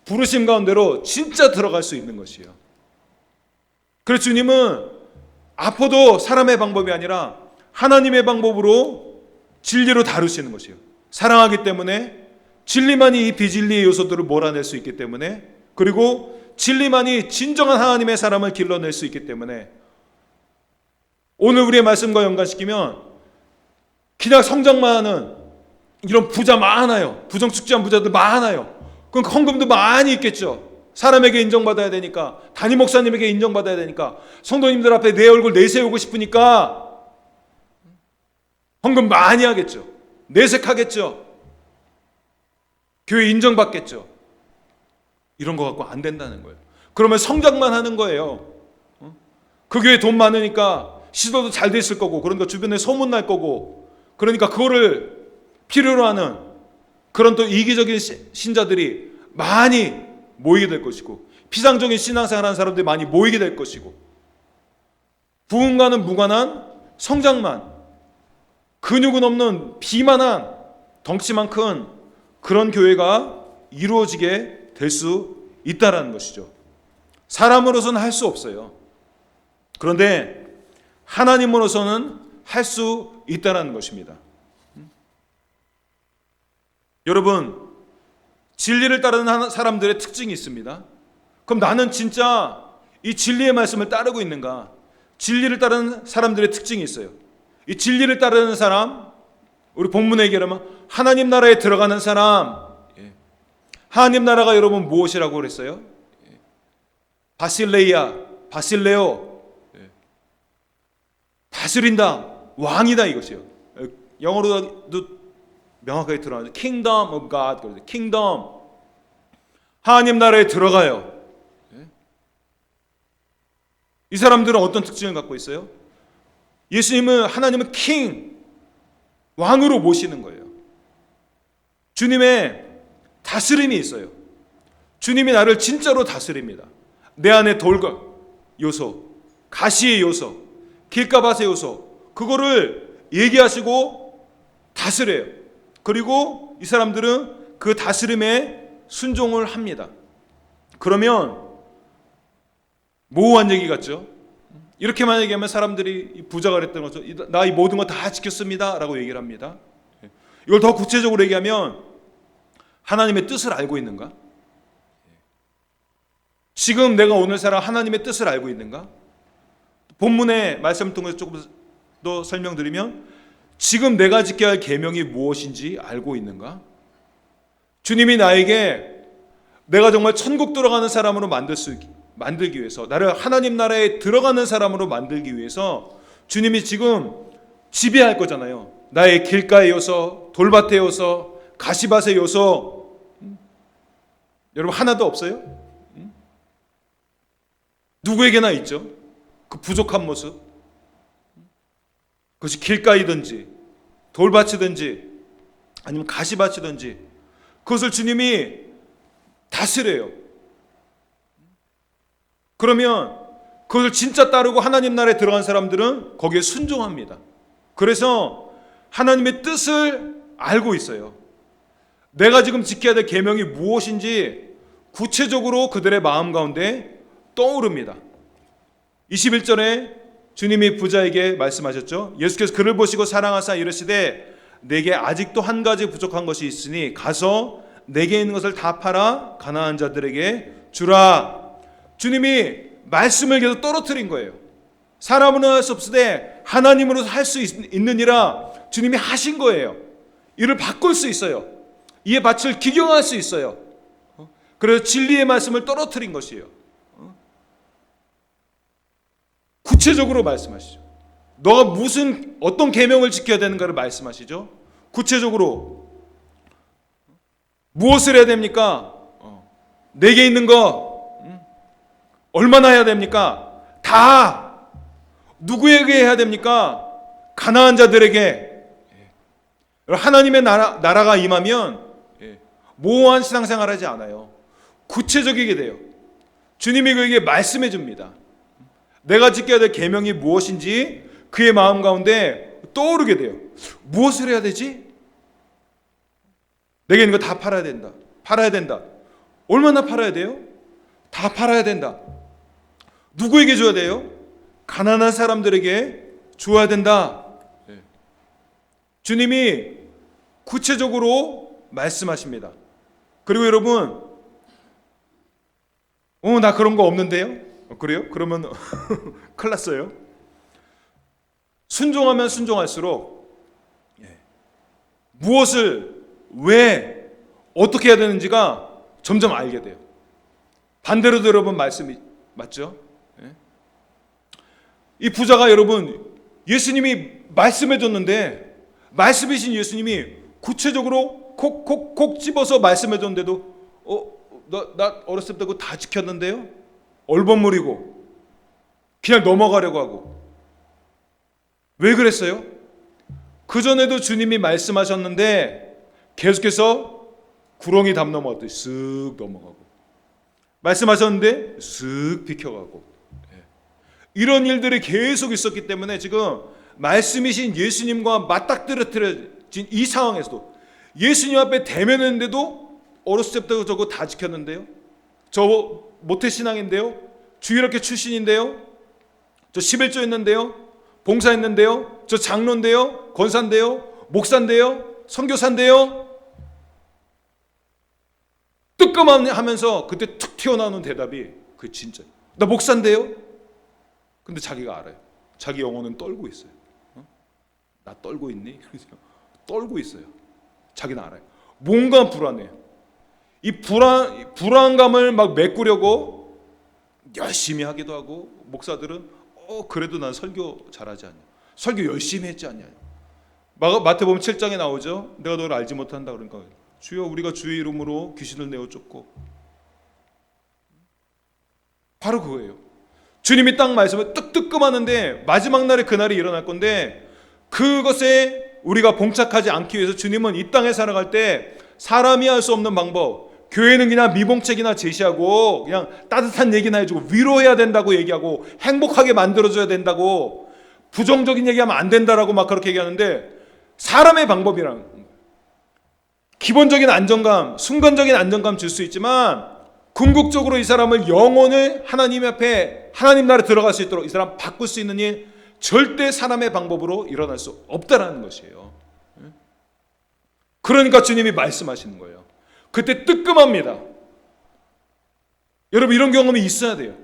부르심 가운데로 진짜 들어갈 수 있는 것이에요. 그래서 주님은 아파도 사람의 방법이 아니라 하나님의 방법으로 진리로 다루시는 것이에요. 사랑하기 때문에, 진리만이 이 비진리의 요소들을 몰아낼 수 있기 때문에, 그리고 진리만이 진정한 하나님의 사람을 길러낼 수 있기 때문에, 오늘 우리의 말씀과 연관시키면 그냥 성장만 하는 이런 부자 많아요. 부정축제한 부자들 많아요. 그럼 헌금도 많이 있겠죠. 사람에게 인정받아야 되니까, 담임 목사님에게 인정받아야 되니까, 성도님들 앞에 내 얼굴 내세우고 싶으니까 헌금 많이 하겠죠. 내색하겠죠. 교회 인정받겠죠. 이런 거 갖고 안 된다는 거예요. 그러면 성장만 하는 거예요. 그 교회 돈 많으니까 시도도 잘 됐을 거고, 그러니까 주변에 소문날 거고, 그러니까 그거를 필요로 하는 그런 또 이기적인 신자들이 많이 모이게 될 것이고, 피상적인 신앙생활 하는 사람들이 많이 모이게 될 것이고, 부흥과는 무관한 성장만, 근육은 없는 비만한 덩치만 큰 그런 교회가 이루어지게 될 수 있다라는 것이죠. 사람으로서는 할 수 없어요. 그런데 하나님으로서는 할 수 있다라는 것입니다. 여러분, 진리를 따르는 사람들의 특징이 있습니다. 그럼 나는 진짜 이 진리의 말씀을 따르고 있는가? 진리를 따르는 사람들의 특징이 있어요. 이 진리를 따르는 사람, 우리 본문에 얘기하면 하나님 나라에 들어가는 사람. 하나님 나라가 여러분 무엇이라고 그랬어요? 바실레이아, 바실레오, 다스린다, 왕이다 이것이요. 영어로도 명확하게 드러나죠. Kingdom of God, Kingdom. 하나님 나라에 들어가요. 이 사람들은 어떤 특징을 갖고 있어요? 예수님은, 하나님은 king, 왕으로 모시는 거예요. 주님의 다스림이 있어요. 주님이 나를 진짜로 다스립니다. 내 안에 돌과 요소, 가시의 요소, 길가밭의 요소, 그거를 얘기하시고 다스려요. 그리고 이 사람들은 그 다스림에 순종을 합니다. 그러면 모호한 얘기 같죠? 이렇게만 얘기하면 사람들이 부자가 그랬던 거죠. 나 이 모든 거 다 지켰습니다 라고 얘기를 합니다. 이걸 더 구체적으로 얘기하면 하나님의 뜻을 알고 있는가? 지금 내가 오늘 살아 하나님의 뜻을 알고 있는가? 본문의 말씀을 통해서 조금 더 설명드리면 지금 내가 지켜야 할 계명이 무엇인지 알고 있는가? 주님이 나에게 내가 정말 천국 들어가는 사람으로 만들기 위해서, 나를 하나님 나라에 들어가는 사람으로 만들기 위해서 주님이 지금 지배할 거잖아요. 나의 길가에 여서, 돌밭에 여서, 가시밭에 여서. 여러분 하나도 없어요? 누구에게나 있죠. 그 부족한 모습. 그것이 길가이든지 돌밭이든지 아니면 가시밭이든지 그것을 주님이 다스려요. 그러면 그것을 진짜 따르고 하나님 나라에 들어간 사람들은 거기에 순종합니다. 그래서 하나님의 뜻을 알고 있어요. 내가 지금 지켜야 될 계명이 무엇인지 구체적으로 그들의 마음 가운데 떠오릅니다. 21절에 주님이 부자에게 말씀하셨죠. 예수께서 그를 보시고 사랑하사 이르시되 내게 아직도 한 가지 부족한 것이 있으니 가서 내게 있는 것을 다 팔아 가난한 자들에게 주라. 주님이 말씀을 계속 떨어뜨린 거예요. 사람으로는 할 수 없으되 하나님으로 할 수 있느니라 주님이 하신 거예요. 이를 바꿀 수 있어요. 이의 밭을 기경할 수 있어요. 그래서 진리의 말씀을 떨어뜨린 것이에요. 구체적으로 말씀하시죠. 너가 어떤 계명을 지켜야 되는가를 말씀하시죠. 구체적으로 무엇을 해야 됩니까? 내게 있는 거 얼마나 해야 됩니까? 다 누구에게 해야 됩니까? 가난한 자들에게. 하나님의 나라가 임하면 모호한 신앙생활 하지 않아요. 구체적이게 돼요. 주님이 그에게 말씀해 줍니다. 내가 지켜야 될 계명이 무엇인지 그의 마음 가운데 떠오르게 돼요. 무엇을 해야 되지? 내게 있는 거 다 팔아야 된다. 팔아야 된다. 얼마나 팔아야 돼요? 다 팔아야 된다. 누구에게 줘야 돼요? 가난한 사람들에게 줘야 된다. 주님이 구체적으로 말씀하십니다. 그리고 여러분, 나 그런 거 없는데요? 그래요? 그러면 큰일 났어요. 순종하면 순종할수록 무엇을 왜 어떻게 해야 되는지가 점점 알게 돼요. 반대로도 여러분 말씀이 맞죠? 이 부자가 여러분 예수님이 말씀해 줬는데 말씀이신 예수님이 구체적으로 콕콕콕 집어서 말씀해 줬는데도 나 어렸을 때 그거 다 지켰는데요? 얼버무리고 그냥 넘어가려고 하고. 왜 그랬어요? 그전에도 주님이 말씀하셨는데 계속해서 구렁이 담 넘어갔듯이 쓱 넘어가고, 말씀하셨는데 쓱 비켜가고, 이런 일들이 계속 있었기 때문에 지금 말씀이신 예수님과 맞닥뜨려진 이 상황에서도 예수님 앞에 대면했는데도 어렸을 때부터 저거 다 지켰는데요, 저 모태신앙인데요, 주일학교 출신인데요, 저 11조 했는데요, 봉사했는데요, 저 장로인데요, 권사인데요, 목사인데요, 선교사인데요, 뜨끔하면서 그때 툭 튀어나오는 대답이 그 진짜 나 목사인데요. 근데 자기가 알아요. 자기 영혼은 떨고 있어요. 나 떨고 있니? 떨고 있어요. 자기는 알아요. 뭔가 불안해요. 이 불안감을 막 메꾸려고 열심히 하기도 하고, 목사들은 그래도 난 설교 잘하지 않냐, 설교 열심히 했지 않냐. 마태복음 7장에 나오죠. 내가 너를 알지 못한다. 그러니까 주여 우리가 주의 이름으로 귀신을 내어 쫓고. 바로 그거예요. 주님이 딱 말씀을 뜨끔하는데 마지막 날에 그날이 일어날 건데, 그것에 우리가 봉착하지 않기 위해서 주님은 이 땅에 살아갈 때 사람이 할 수 없는 방법, 교회는 그냥 미봉책이나 제시하고 그냥 따뜻한 얘기나 해주고 위로해야 된다고 얘기하고 행복하게 만들어줘야 된다고, 부정적인 얘기하면 안 된다라고 막 그렇게 얘기하는데, 사람의 방법이란 기본적인 안정감, 순간적인 안정감 줄 수 있지만 궁극적으로 이 사람을, 영혼을 하나님 앞에, 하나님 나라에 들어갈 수 있도록 이 사람 바꿀 수 있는 일 절대 사람의 방법으로 일어날 수 없다라는 것이에요. 그러니까 주님이 말씀하시는 거예요. 그때 뜨끔합니다. 여러분 이런 경험이 있어야 돼요.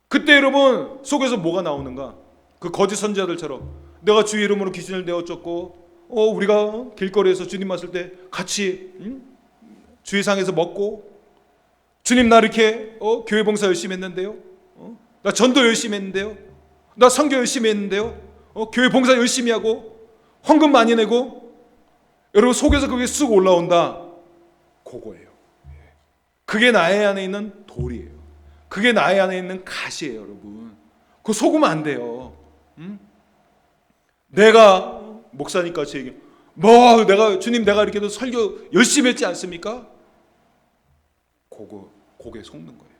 그때 여러분 속에서 뭐가 나오는가? 그 거짓 선지자들처럼 내가 주의 이름으로 귀신을 내어 쫓고 우리가 길거리에서 주님 왔을 때 같이 주의상에서 먹고 주님 나 이렇게 교회 봉사 열심히 했는데요. 나 전도 열심히 했는데요. 나 선교 열심히 했는데요. 교회 봉사 열심히 하고 헌금 많이 내고 여러분 속에서 그게 쑥 올라온다. 그거예요. 그게 나의 안에 있는 돌이에요. 그게 나의 안에 있는 가시예요, 여러분. 그거 속으면 안 돼요. 내가 목사님까지 얘기해. 주님 내가 이렇게도 설교 열심히 했지 않습니까? 그게 속는 거예요.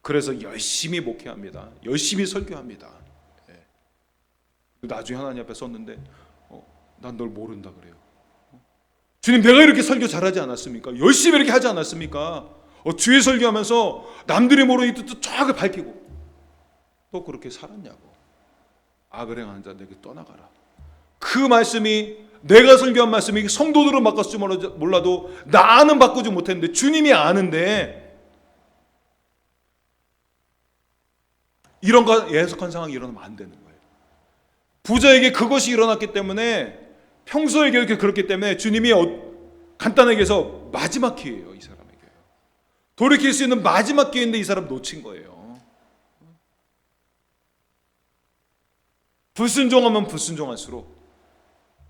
그래서 열심히 목회합니다. 열심히 설교합니다. 나중에 하나님 앞에 섰는데 난 널 모른다 그래요. 주님 내가 이렇게 설교 잘하지 않았습니까? 열심히 이렇게 하지 않았습니까? 주의 설교하면서 남들이 모르는 뜻도 쫙 밝히고 또 그렇게 살았냐고. 악을 행하는 자 내게 떠나가라. 그 말씀이 내가 설교한 말씀이 성도들은 바꿨을지 몰라도 나는 바꾸지 못했는데 주님이 아는데 이런 거 예속한 상황이 일어나면 안 되는 거예요. 부자에게 그것이 일어났기 때문에 평소에 그렇기 때문에 주님이 간단하게 해서 마지막 기회예요. 이 사람에게 돌이킬 수 있는 마지막 기회인데 이 사람 놓친 거예요. 불순종하면 불순종할수록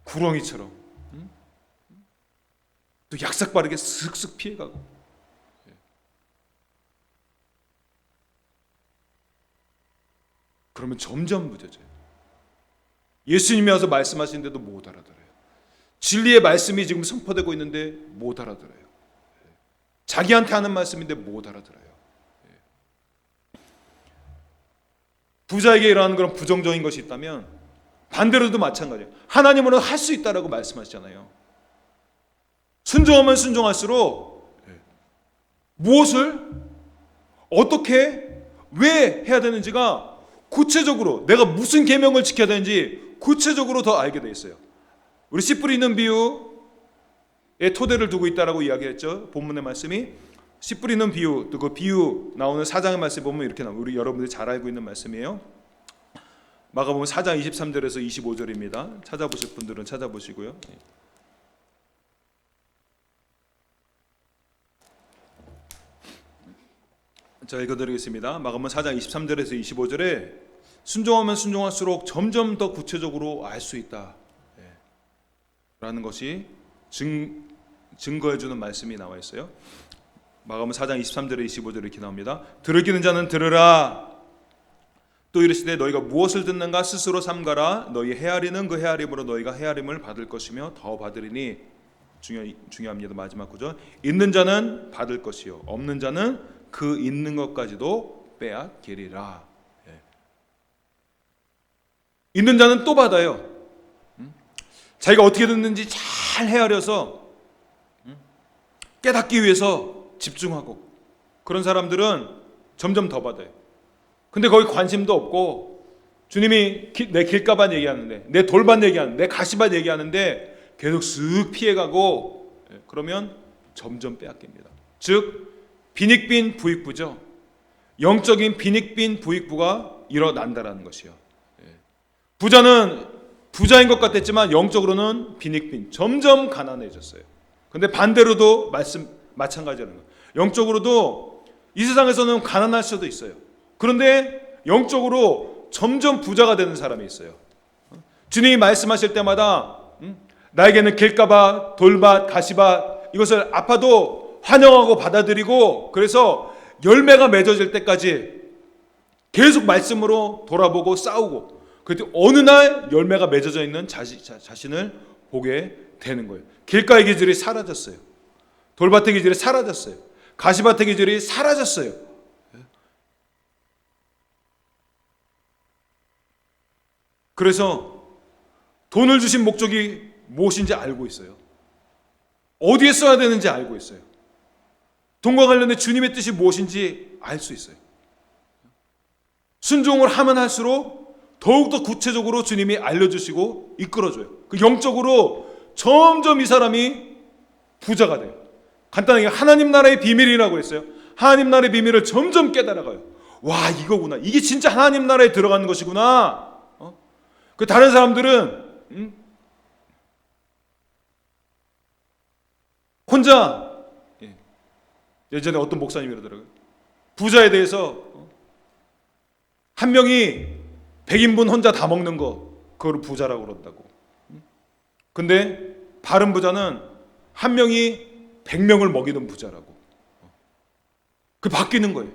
구렁이처럼 또 약삭빠르게 슥슥 피해가고 그러면 점점 무뎌져요. 예수님이 와서 말씀하시는데도 못 알아들어요. 진리의 말씀이 지금 선포되고 있는데 못 알아들어요. 자기한테 하는 말씀인데 못 알아들어요. 부자에게 일어나는 그런 부정적인 것이 있다면 반대로도 마찬가지예요. 하나님은 할 수 있다라고 말씀하시잖아요. 순종하면 순종할수록 무엇을 어떻게 왜 해야 되는지가 구체적으로 내가 무슨 계명을 지켜야 되는지 구체적으로 더 알게 돼 있어요. 우리 씨 뿌리는 비유의 토대를 두고 있다라고 이야기했죠. 본문의 말씀이 씨 뿌리는 비유, 또 그 비유 나오는 4장의 말씀 보면 이렇게 나와요. 우리 여러분들이 잘 알고 있는 말씀이에요. 마가복음 4장 23절에서 25절입니다. 찾아보실 분들은 찾아보시고요. 자, 읽어드리겠습니다. 마가복음 4장 23절에서 25절에 순종하면 순종할수록 점점 더 구체적으로 알 수 있다 라는 것이 증거해주는 말씀이 나와 있어요. 마가복음 4장 23절에 25절에 이렇게 나옵니다. 들을 귀는 자는 들으라. 또 이르시되 너희가 무엇을 듣는가 스스로 삼가라. 너희 헤아리는 그 헤아림으로 너희가 헤아림을 받을 것이며 더 받으리니. 중요합니다. 마지막 구절. 있는 자는 받을 것이요 없는 자는 그 있는 것까지도 빼앗기리라. 있는 자는 또 받아요. 자기가 어떻게 듣는지 잘 헤아려서 깨닫기 위해서 집중하고 그런 사람들은 점점 더 받아요. 근데 거기 관심도 없고 주님이 내 길가반 얘기하는데 내 돌반 얘기하는데 내 가시반 얘기하는데 계속 쓱 피해가고 그러면 점점 빼앗깁니다. 즉 빈익빈 부익부죠. 영적인 빈익빈 부익부가 일어난다라는 것이요. 부자는 부자인 것 같았지만 영적으로는 빈익빈 점점 가난해졌어요. 근데 반대로도 마찬가지라는 거예요. 영적으로도 이 세상에서는 가난할 수도 있어요. 그런데 영적으로 점점 부자가 되는 사람이 있어요. 주님이 말씀하실 때마다 나에게는 길가밭, 돌밭, 가시밭 이것을 아파도 환영하고 받아들이고 그래서 열매가 맺어질 때까지 계속 말씀으로 돌아보고 싸우고 그때 어느 날 열매가 맺어져 있는 자신을 보게 되는 거예요. 길가의 기질이 사라졌어요. 돌밭의 기질이 사라졌어요. 가시밭의 기질이 사라졌어요. 그래서 돈을 주신 목적이 무엇인지 알고 있어요. 어디에 써야 되는지 알고 있어요. 돈과 관련된 주님의 뜻이 무엇인지 알 수 있어요. 순종을 하면 할수록 더욱더 구체적으로 주님이 알려주시고 이끌어줘요. 그 영적으로 점점 이 사람이 부자가 돼요. 간단하게 하나님 나라의 비밀이라고 했어요. 하나님 나라의 비밀을 점점 깨달아가요. 와, 이거구나. 이게 진짜 하나님 나라에 들어가는 것이구나. 그 다른 사람들은 혼자, 예전에 어떤 목사님이 이러더라고요. 부자에 대해서 한 명이 100인분 혼자 다 먹는 거, 그걸 부자라고 그런다고. 근데 바른 부자는 한 명이 100명을 먹이는 부자라고. 그 바뀌는 거예요.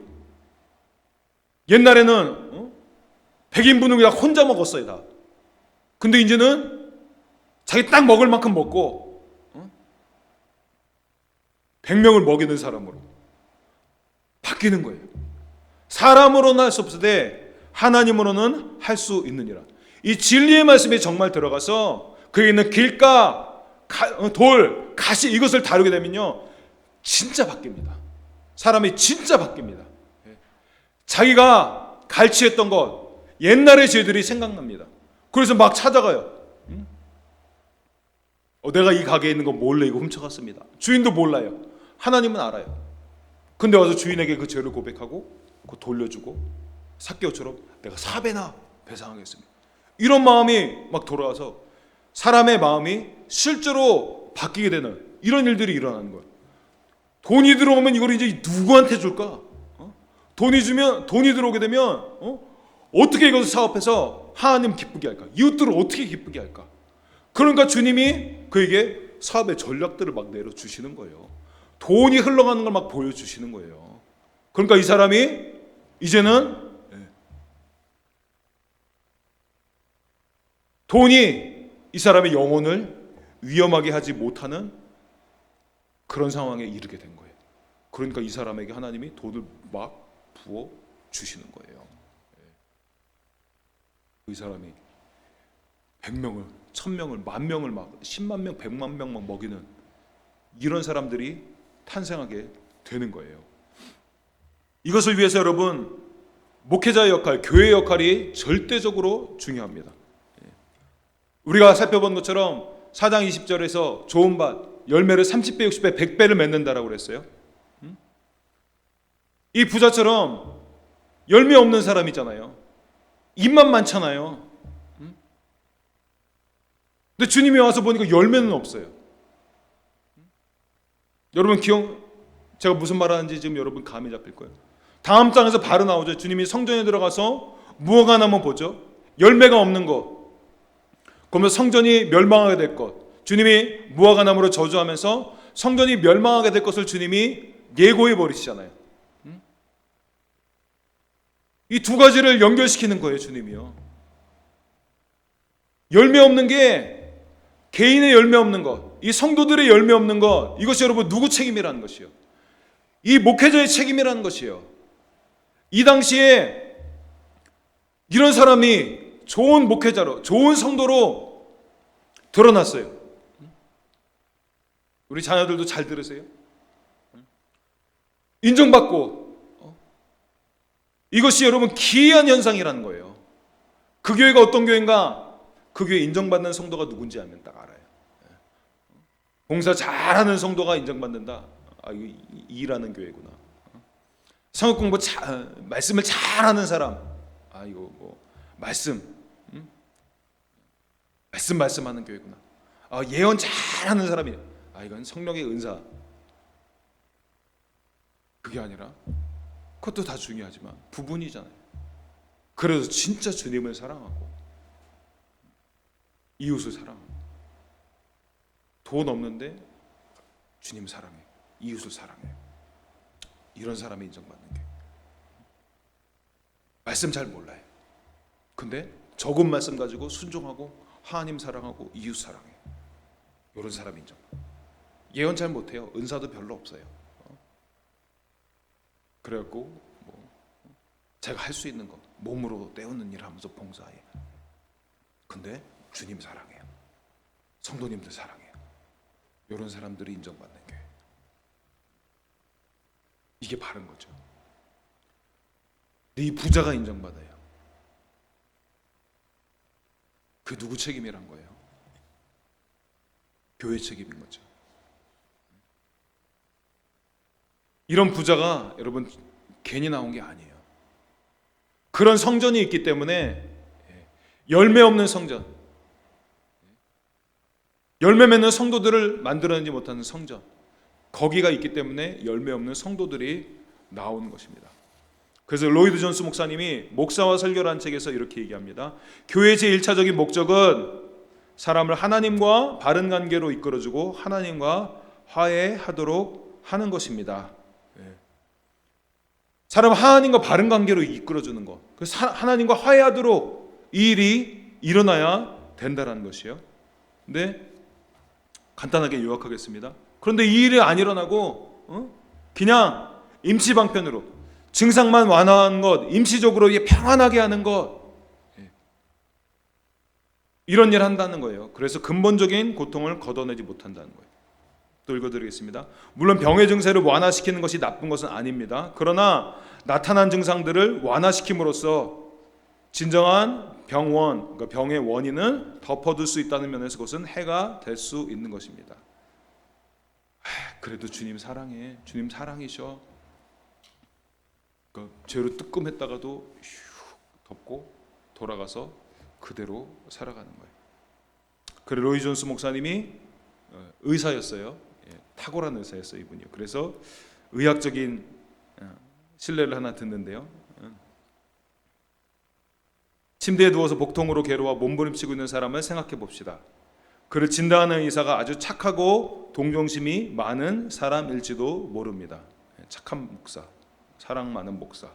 옛날에는 100인분을 그냥 혼자 먹었어요, 다. 근데 이제는 자기 딱 먹을 만큼 먹고 100명을 먹이는 사람으로 바뀌는 거예요. 사람으로는 할 수 없으되 하나님으로는 할 수 있느니라. 이 진리의 말씀이 정말 들어가서 그에 있는 길가, 돌, 가시 이것을 다루게 되면요, 진짜 바뀝니다. 사람이 진짜 바뀝니다. 자기가 갈취했던 것, 옛날의 죄들이 생각납니다. 그래서 막 찾아가요. 내가 이 가게에 있는 거 몰래 이거 훔쳐갔습니다. 주인도 몰라요. 하나님은 알아요. 근데 와서 주인에게 그 죄를 고백하고 그거 돌려주고 삭개오처럼 내가 4배나 배상하겠습니다. 이런 마음이 막 돌아와서 사람의 마음이 실제로 바뀌게 되는 이런 일들이 일어나는 거예요. 돈이 들어오면 이걸 이제 누구한테 줄까? 돈이 들어오게 되면 어떻게 이것을 사업해서 하나님 기쁘게 할까? 이웃들을 어떻게 기쁘게 할까? 그러니까 주님이 그에게 사업의 전략들을 막 내려주시는 거예요. 돈이 흘러가는 걸 막 보여주시는 거예요. 그러니까 이 사람이 이제는 돈이 이 사람의 영혼을 위험하게 하지 못하는 그런 상황에 이르게 된 거예요. 그러니까 이 사람에게 하나님이 돈을 막 부어 주시는 거예요. 이 사람이 100명을, 1000명을, 10,000명을 막 10만 명, 100만 명 막 먹이는 이런 사람들이 탄생하게 되는 거예요. 이것을 위해서 여러분, 목회자의 역할, 교회의 역할이 절대적으로 중요합니다. 우리가 살펴본 것처럼 4장 20절에서 좋은 밭 열매를 30배, 60배, 100배를 맺는다라고 그랬어요. 이 부자처럼 열매 없는 사람이잖아요. 입만 많잖아요. 근데 주님이 와서 보니까 열매는 없어요. 여러분 제가 무슨 말 하는지 지금 여러분 감이 잡힐 거예요. 다음 장에서 바로 나오죠. 주님이 성전에 들어가서 무화과 나무 보죠. 열매가 없는 것. 그러면 성전이 멸망하게 될 것. 주님이 무화과 나무로 저주하면서 성전이 멸망하게 될 것을 주님이 예고해 버리시잖아요. 이 두 가지를 연결시키는 거예요, 주님이요. 열매 없는 게 개인의 열매 없는 것, 이 성도들의 열매 없는 것, 이것이 여러분 누구 책임이라는 것이요? 이 목회자의 책임이라는 것이요. 이 당시에 이런 사람이 좋은 목회자로, 좋은 성도로 드러났어요. 우리 자녀들도 잘 들으세요. 인정받고, 이것이 여러분 기이한 현상이라는 거예요. 그 교회가 어떤 교회인가? 그 교회 인정받는 성도가 누군지 알면 딱 알아요. 봉사 잘하는 성도가 인정받는다. 이거 일하는 교회구나. 성역 공부 말씀을 잘하는 사람. 이거 뭐 말씀하는 교회구나. 예언 잘하는 사람이. 이건 성령의 은사. 그게 아니라 그것도 다 중요하지만 부분이잖아요. 그래서 진짜 주님을 사랑하고 이웃을 사랑하고 돈 없는데 주님 사랑해, 이웃을 사랑해. 이런 사람이 인정받는 게. 말씀 잘 몰라요. 근데 적은 말씀 가지고 순종하고 하나님 사랑하고 이웃 사랑해. 이런 사람이 인정받아요. 예언 잘 못해요. 은사도 별로 없어요. 그래갖고 제가 할 수 있는 거 몸으로 때우는 일 하면서 봉사해. 근데 주님 사랑해요. 성도님들 사랑해요. 이런 사람들이 인정받는 교회. 이게 바른 거죠. 근데 이 부자가 인정받아요. 그 누구 책임이란 거예요? 교회 책임인 거죠. 이런 부자가 여러분 괜히 나온 게 아니에요. 그런 성전이 있기 때문에 열매 없는 성전, 열매 맺는 성도들을 만들어내지 못하는 성전, 거기가 있기 때문에 열매 없는 성도들이 나오는 것입니다. 그래서 로이드 존스 목사님이 목사와 설교라는 책에서 이렇게 얘기합니다. 교회의 제1차적인 목적은 사람을 하나님과 바른 관계로 이끌어주고 하나님과 화해하도록 하는 것입니다. 사람 하나님과 바른 관계로 이끌어주는 것, 하나님과 화해하도록 이 일이 일어나야 된다는 것이에요. 근데 간단하게 요약하겠습니다. 그런데 이 일이 안 일어나고 그냥 임시방편으로 증상만 완화하는 것, 임시적으로 평안하게 하는 것, 이런 일을 한다는 거예요. 그래서 근본적인 고통을 걷어내지 못한다는 거예요. 또 읽어드리겠습니다. 물론 병의 증세를 완화시키는 것이 나쁜 것은 아닙니다. 그러나 나타난 증상들을 완화시킴으로써 진정한 그러니까 병의 원인은 덮어둘 수 있다는 면에서 그것은 해가 될 수 있는 것입니다. 그래도 주님 사랑해, 주님 사랑이셔. 그러니까 죄로 뜨끔했다가도 덮고 돌아가서 그대로 살아가는 거예요. 그래 로이 존스 목사님이 의사였어요. 탁월한 의사였어요, 이분이요. 그래서 의학적인 신뢰를 하나 듣는데요. 침대에 누워서 복통으로 괴로워 몸부림치고 있는 사람을 생각해 봅시다. 그를 진단하는 의사가 아주 착하고 동정심이 많은 사람일지도 모릅니다. 착한 목사, 사랑 많은 목사.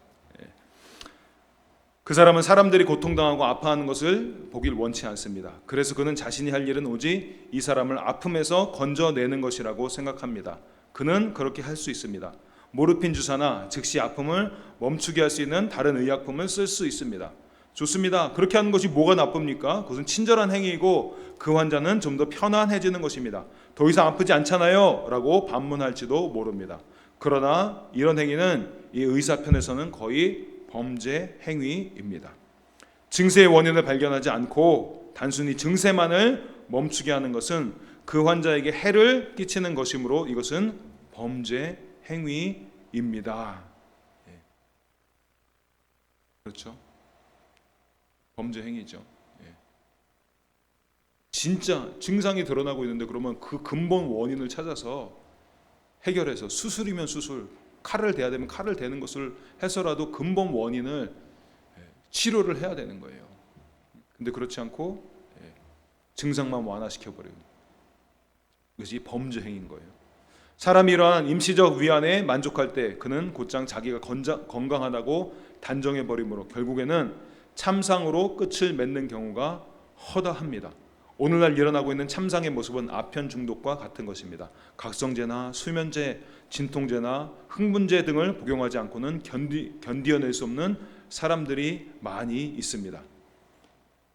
그 사람은 사람들이 고통당하고 아파하는 것을 보길 원치 않습니다. 그래서 그는 자신이 할 일은 오직 이 사람을 아픔에서 건져내는 것이라고 생각합니다. 그는 그렇게 할 수 있습니다. 모르핀 주사나 즉시 아픔을 멈추게 할 수 있는 다른 의약품을 쓸 수 있습니다. 좋습니다. 그렇게 하는 것이 뭐가 나쁩니까? 그것은 친절한 행위이고 그 환자는 좀 더 편안해지는 것입니다. 더 이상 아프지 않잖아요 라고 반문할지도 모릅니다. 그러나 이런 행위는 이 의사 편에서는 거의 범죄 행위입니다. 증세의 원인을 발견하지 않고 단순히 증세만을 멈추게 하는 것은 그 환자에게 해를 끼치는 것이므로 이것은 범죄 행위입니다. 그렇죠? 범죄 행위죠. 진짜 증상이 드러나고 있는데 그러면 그 근본 원인을 찾아서 해결해서 수술이면 수술, 칼을 대야 되면 칼을 대는 것을 해서라도 근본 원인을 치료를 해야 되는 거예요. 근데 그렇지 않고 증상만 완화시켜버리고 이것이 범죄 행위인 거예요. 사람이 이러한 임시적 위안에 만족할 때 그는 곧장 자기가 건강하다고 단정해버리므로 결국에는 참상으로 끝을 맺는 경우가 허다합니다. 오늘날 일어나고 있는 참상의 모습은 아편 중독과 같은 것입니다. 각성제나 수면제, 진통제나 흥분제 등을 복용하지 않고는 견디어낼 수 없는 사람들이 많이 있습니다.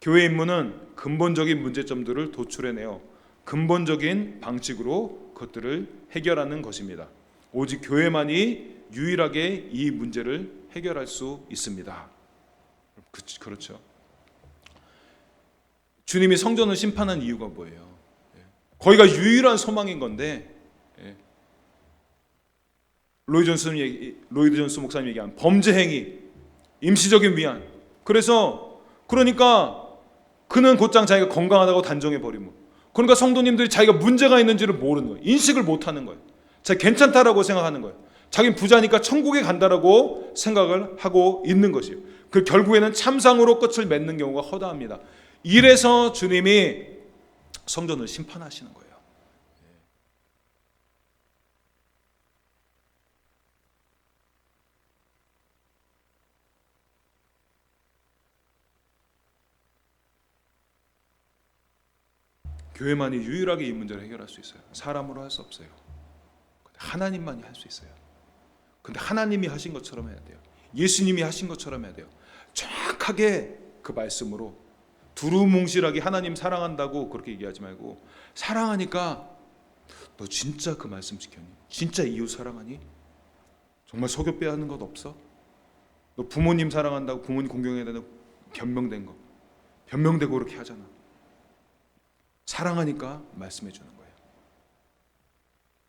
교회 임무는 근본적인 문제점들을 도출해내어 근본적인 방식으로 그것들을 해결하는 것입니다. 오직 교회만이 유일하게 이 문제를 해결할 수 있습니다. 그렇죠. 주님이 성전을 심판한 이유가 뭐예요? 거기가 유일한 소망인 건데 로이드 존스 목사님 얘기한 범죄 행위, 임시적인 위안. 그러니까 그는 곧장 자기가 건강하다고 단정해 버리고, 그러니까 성도님들이 자기가 문제가 있는지를 모르는 거예요. 인식을 못하는 거예요. 자기 괜찮다라고 생각하는 거예요. 자기는 부자니까 천국에 간다라고 생각을 하고 있는 것이에요. 그 결국에는 참상으로 끝을 맺는 경우가 허다합니다. 이래서 주님이 성전을 심판하시는 거예요. 교회만이 유일하게 이 문제를 해결할 수 있어요. 사람으로 할 수 없어요. 하나님만이 할 수 있어요. 근데 하나님이 하신 것처럼 해야 돼요. 예수님이 하신 것처럼 해야 돼요. 정확하게 그 말씀으로 두루뭉실하게 하나님 사랑한다고 그렇게 얘기하지 말고, 사랑하니까 너 진짜 그 말씀 지켰니? 진짜 이웃 사랑하니? 정말 속여 빼앗는 것 없어? 너 부모님 사랑한다고 부모님 공경해야 되는 변명된 거, 변명되고 그렇게 하잖아. 사랑하니까 말씀해 주는 거예요.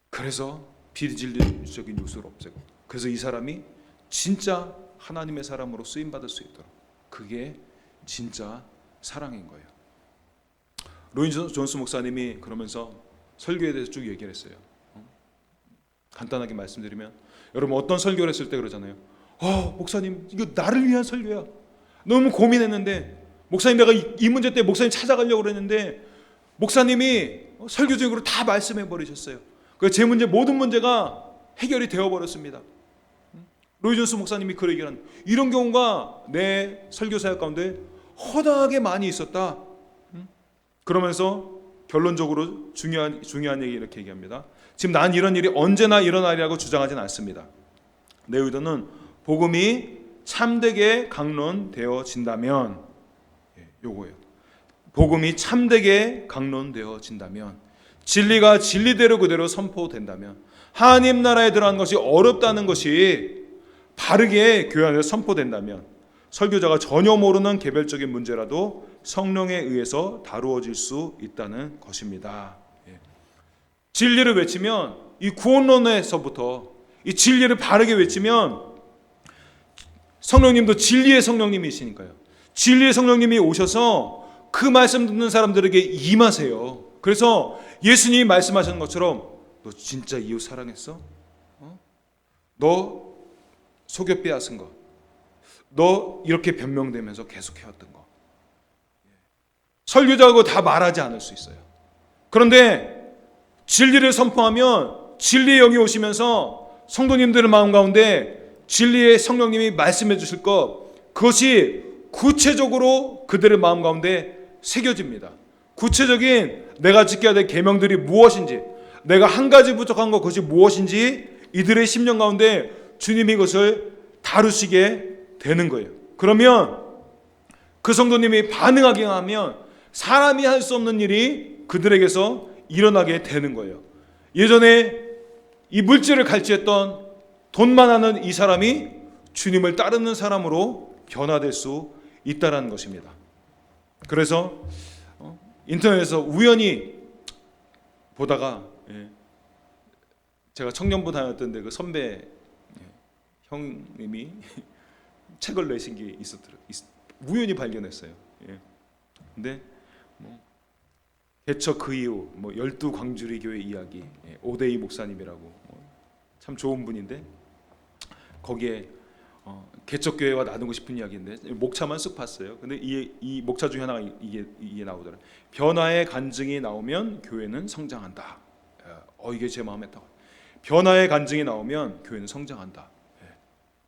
그래서 비진리적인 요소를 없애고, 그래서 이 사람이 진짜 하나님의 사람으로 쓰임 받을 수 있도록, 그게 진짜 사랑인 거예요. 로인 존스 목사님이 그러면서 설교에 대해서 쭉 얘기를 했어요. 간단하게 말씀드리면, 여러분 어떤 설교를 했을 때 그러잖아요. 목사님 이거 나를 위한 설교야. 너무 고민했는데 목사님 내가 이 문제 때문에 목사님 찾아가려고 그랬는데 목사님이 설교적으로 다 말씀해 버리셨어요. 그래서 제 문제 모든 문제가 해결이 되어 버렸습니다. 로이 존스 목사님이 그 얘기를 한, 이런 경우가 내 설교 사역 가운데 허다하게 많이 있었다. 그러면서 결론적으로 중요한 얘기 이렇게 얘기합니다. 지금 난 이런 일이 언제나 일어나리라고 주장하지는 않습니다. 내 의도는 복음이 참되게 강론되어진다면, 요거예요. 복음이 참되게 강론되어진다면, 진리가 진리대로 그대로 선포된다면, 하나님 나라에 들어가는 것이 어렵다는 것이 바르게 교회 안에서 선포된다면, 설교자가 전혀 모르는 개별적인 문제라도 성령에 의해서 다루어질 수 있다는 것입니다. 진리를 외치면, 이 구원론에서부터 이 진리를 바르게 외치면 성령님도 진리의 성령님이시니까요. 진리의 성령님이 오셔서 그 말씀 듣는 사람들에게 임하세요. 그래서 예수님이 말씀하시는 것처럼, 너 진짜 이웃 사랑했어? 너 속여 빼앗은 거, 너 이렇게 변명되면서 계속 해왔던 거, 설교자하고 다 말하지 않을 수 있어요. 그런데 진리를 선포하면 진리의 영이 오시면서 성도님들의 마음 가운데 진리의 성령님이 말씀해 주실 것, 그것이 구체적으로 그들의 마음 가운데 새겨집니다. 구체적인 내가 지켜야 될 계명들이 무엇인지, 내가 한 가지 부족한 것, 그것이 무엇인지 이들의 심령 가운데 주님이 그것을 다루시게 되는 거예요. 그러면 그 성도님이 반응하게 하면 사람이 할 수 없는 일이 그들에게서 일어나게 되는 거예요. 예전에 이 물질을 갈취했던 돈 많아는 이 사람이 주님을 따르는 사람으로 변화될 수 있다는 것입니다. 그래서 인터넷에서 우연히 보다가, 제가 청년부 다녔던데 그 선배 형님이 책을 내신 게 있었더라고요. 우연히 발견했어요. 근데 개척 그 이후 12광주리 교회 이야기, 오대희 목사님이라고 참 좋은 분인데, 거기에 개척교회와 나누고 싶은 이야기인데 목차만 쓱 봤어요. 근데 이 목차 중에 하나가 이게 나오더라고요. 변화의 간증이 나오면 교회는 성장한다. 이게 제 마음에 딱, 변화의 간증이 나오면 교회는 성장한다.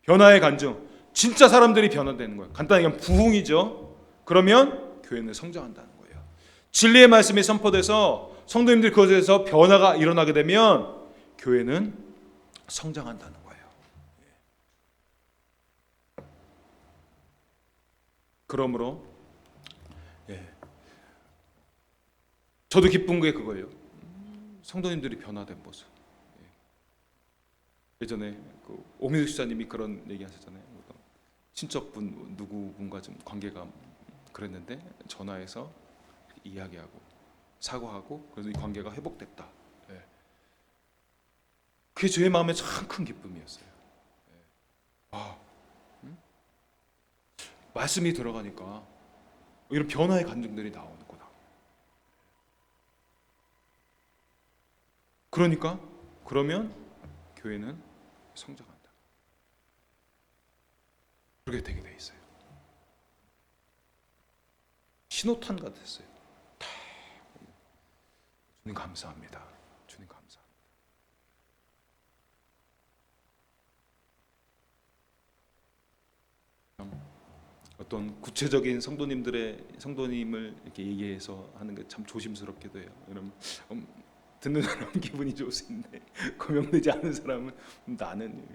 변화의 간증, 진짜 사람들이 변화되는 거예요. 간단히 얘기하면 부흥이죠. 그러면 교회는 성장한다는 거예요. 진리의 말씀이 선포돼서 성도님들이 그것에서 변화가 일어나게 되면 교회는 성장한다는 거예요. 그러므로 저도 기쁜 게 그거예요. 성도님들이 변화된 모습. 예전에 그 오민숙 시사님이 그런 얘기 하셨잖아요. 친척분 누구분과 좀 관계가 그랬는데 전화해서 이야기하고 사과하고, 그래서 이 관계가 회복됐다. 그게 제 마음에 참 큰 기쁨이었어요. 말씀이 들어가니까 이런 변화의 감정들이 나오는구나. 그러면 교회는 성장한다. 그렇게 되게 돼 있어요. 신호탄 같았어요. 주님 감사합니다. 주님 감사합니다. 어떤 구체적인 성도님을 이렇게 얘기해서 하는 게 참 조심스럽기도 해요. 여러분, 듣는 사람은 기분이 좋을 수 있는데 고명되지 않은 사람은 나는,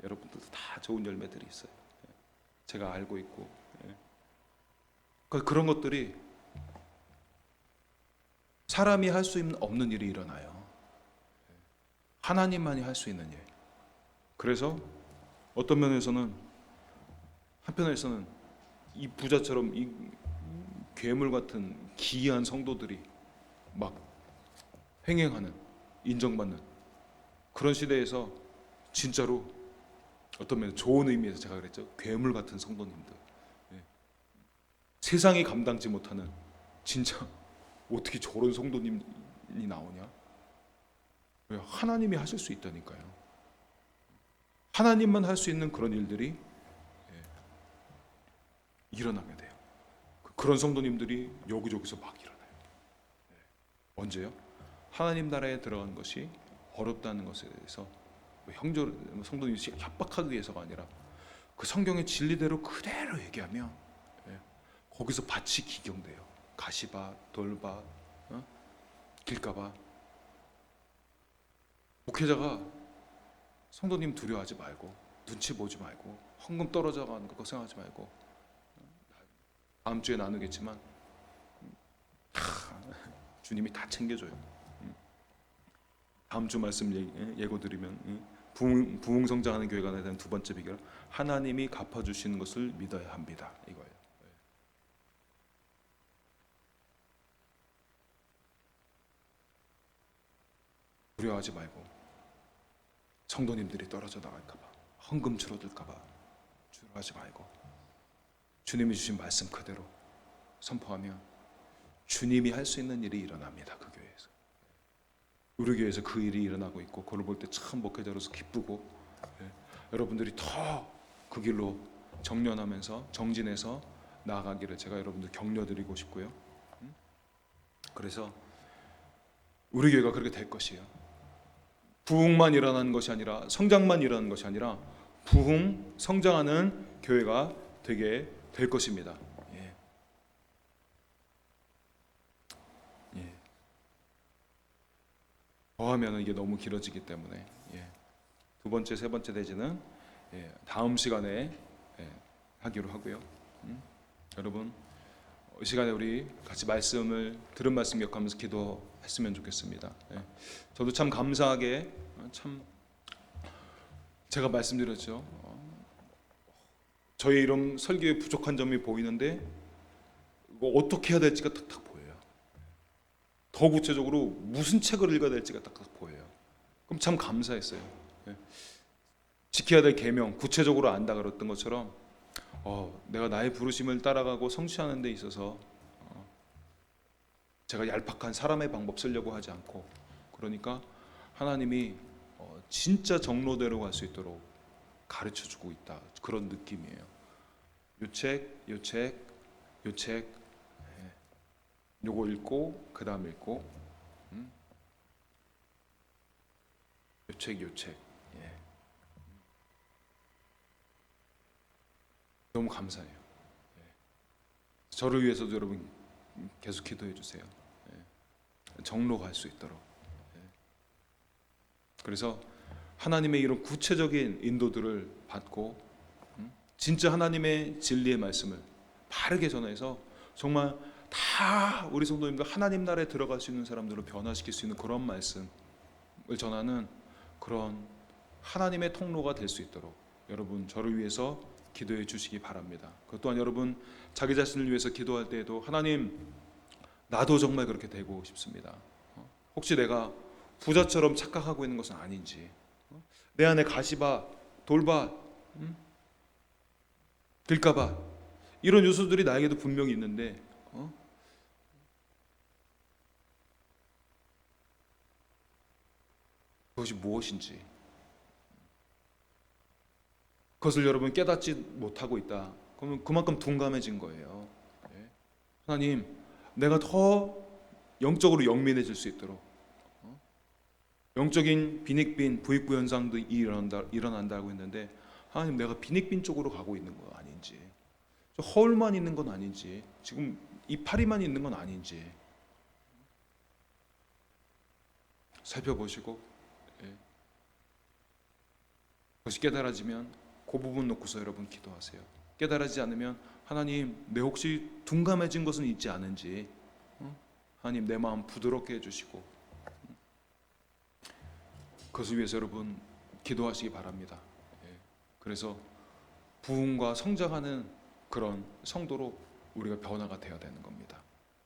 여러분들도 다 좋은 열매들이 있어요. 제가 알고 있고, 그런 것들이 사람이 할 수 없는 일이 일어나요. 하나님만이 할 수 있는 일. 그래서 어떤 면에서는, 한편에서는 이 부자처럼 이 괴물 같은 기이한 성도들이 막 횡행하는, 인정받는 그런 시대에서 진짜로 어떤 면에서 좋은 의미에서 제가 그랬죠. 괴물 같은 성도님들. 예. 세상이 감당지 못하는 진짜 어떻게 저런 성도님이 나오냐? 왜? 하나님이 하실 수 있다니까요. 하나님만 할 수 있는 그런 일들이 일어나게 돼요. 그런 성도님들이 여기저기서 막 일어나요. 언제요? 하나님 나라에 들어가는 것이 어렵다는 것에 대해서 형제 성도님이 협박하기 위해서가 아니라 그 성경의 진리대로 그대로 얘기하면 거기서 밭이 기경돼요. 가시밭, 돌밭, 길가밭. 목회자가 성도님 두려워하지 말고 눈치 보지 말고 헌금 떨어져 가는 거 생각하지 말고 다음 주에 나누겠지만 주님이 다 챙겨줘요. 다음 주 말씀 예고 드리면 부흥 성장하는 교회가 되는 두 번째 비결, 하나님이 갚아주시는 것을 믿어야 합니다. 이거예요. 두려워하지 말고 성도님들이 떨어져 나갈까봐, 헌금 줄어들까봐 두려워하지 말고 주님이 주신 말씀 그대로 선포하면 주님이 할 수 있는 일이 일어납니다. 그 교회에서. 우리 교회에서 그 일이 일어나고 있고 그걸 볼 때 참 목회자로서 기쁘고 여러분들이 더 그 길로 정련하면서 정진해서 나아가기를 제가 여러분들 격려드리고 싶고요. 그래서 우리 교회가 그렇게 될 것이에요. 부흥만 일어나는 것이 아니라 성장만 일어나는 것이 아니라 부흥 성장하는 교회가 되게 될 것입니다. 더하면 이게 너무 길어지기 때문에 두 번째, 세 번째 대지는 다음 시간에 하기로 하고요. 여러분 이 시간에 우리 같이 말씀을 들은 말씀 기억하면서 기도했으면 좋겠습니다. 저도 참 감사하게 참 제가 말씀드렸죠. 저희 이런 설교에 부족한 점이 보이는데 이거 어떻게 해야 될지가 탁탁 보여요. 더 구체적으로 무슨 책을 읽어야 될지가 탁탁 보여요. 그럼 참 감사했어요. 지켜야 될 계명 구체적으로 안다 그랬던 것처럼 내가 나의 부르심을 따라가고 성취하는 데 있어서 제가 얄팍한 사람의 방법 쓰려고 하지 않고, 그러니까 하나님이 진짜 정로대로 갈 수 있도록 가르쳐주고 있다, 그런 느낌이에요. 요책 요거 읽고 그 다음 읽고 요책 너무 감사해요. 저를 위해서도 여러분 계속 기도해 주세요. 정로 갈 수 있도록. 그래서 하나님의 이런 구체적인 인도들을 받고 진짜 하나님의 진리의 말씀을 바르게 전해서 정말 다 우리 성도님들 하나님 나라에 들어갈 수 있는 사람들로 변화시킬 수 있는 그런 말씀을 전하는 그런 하나님의 통로가 될 수 있도록 여러분 저를 위해서 기도해 주시기 바랍니다. 그것 또한 여러분 자기 자신을 위해서 기도할 때에도 하나님 나도 정말 그렇게 되고 싶습니다. 혹시 내가 부자처럼 착각하고 있는 것은 아닌지, 내 안에 가시밭, 돌밭, 길가밭 이런 요소들이 나에게도 분명히 있는데 그것이 무엇인지, 그것을 여러분 깨닫지 못하고 있다. 그러면 그만큼 둔감해진 거예요. 하나님, 내가 더 영적으로 영민해질 수 있도록 영적인 빈익빈 부익부 현상도 일어난다고 했는데 하나님, 내가 빈익빈 쪽으로 가고 있는 거 아닌지, 허울만 있는 건 아닌지, 지금 이파리만 있는 건 아닌지 살펴보시고 그것이 깨달아지면 그 부분 놓고서 여러분 기도하세요. 깨달아지지 않으면 하나님, 내 혹시 둔감해진 것은 있지 않은지 하나님 내 마음 부드럽게 해주시고 그것을 위해서 여러분 기도하시기 바랍니다. 그래서 부흥과 성장하는 그런 성도로 우리가 변화가 되어야 되는 겁니다.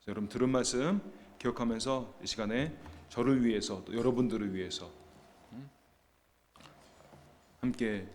여러분 들은 말씀 기억하면서 이 시간에 저를 위해서 또 여러분들을 위해서 함께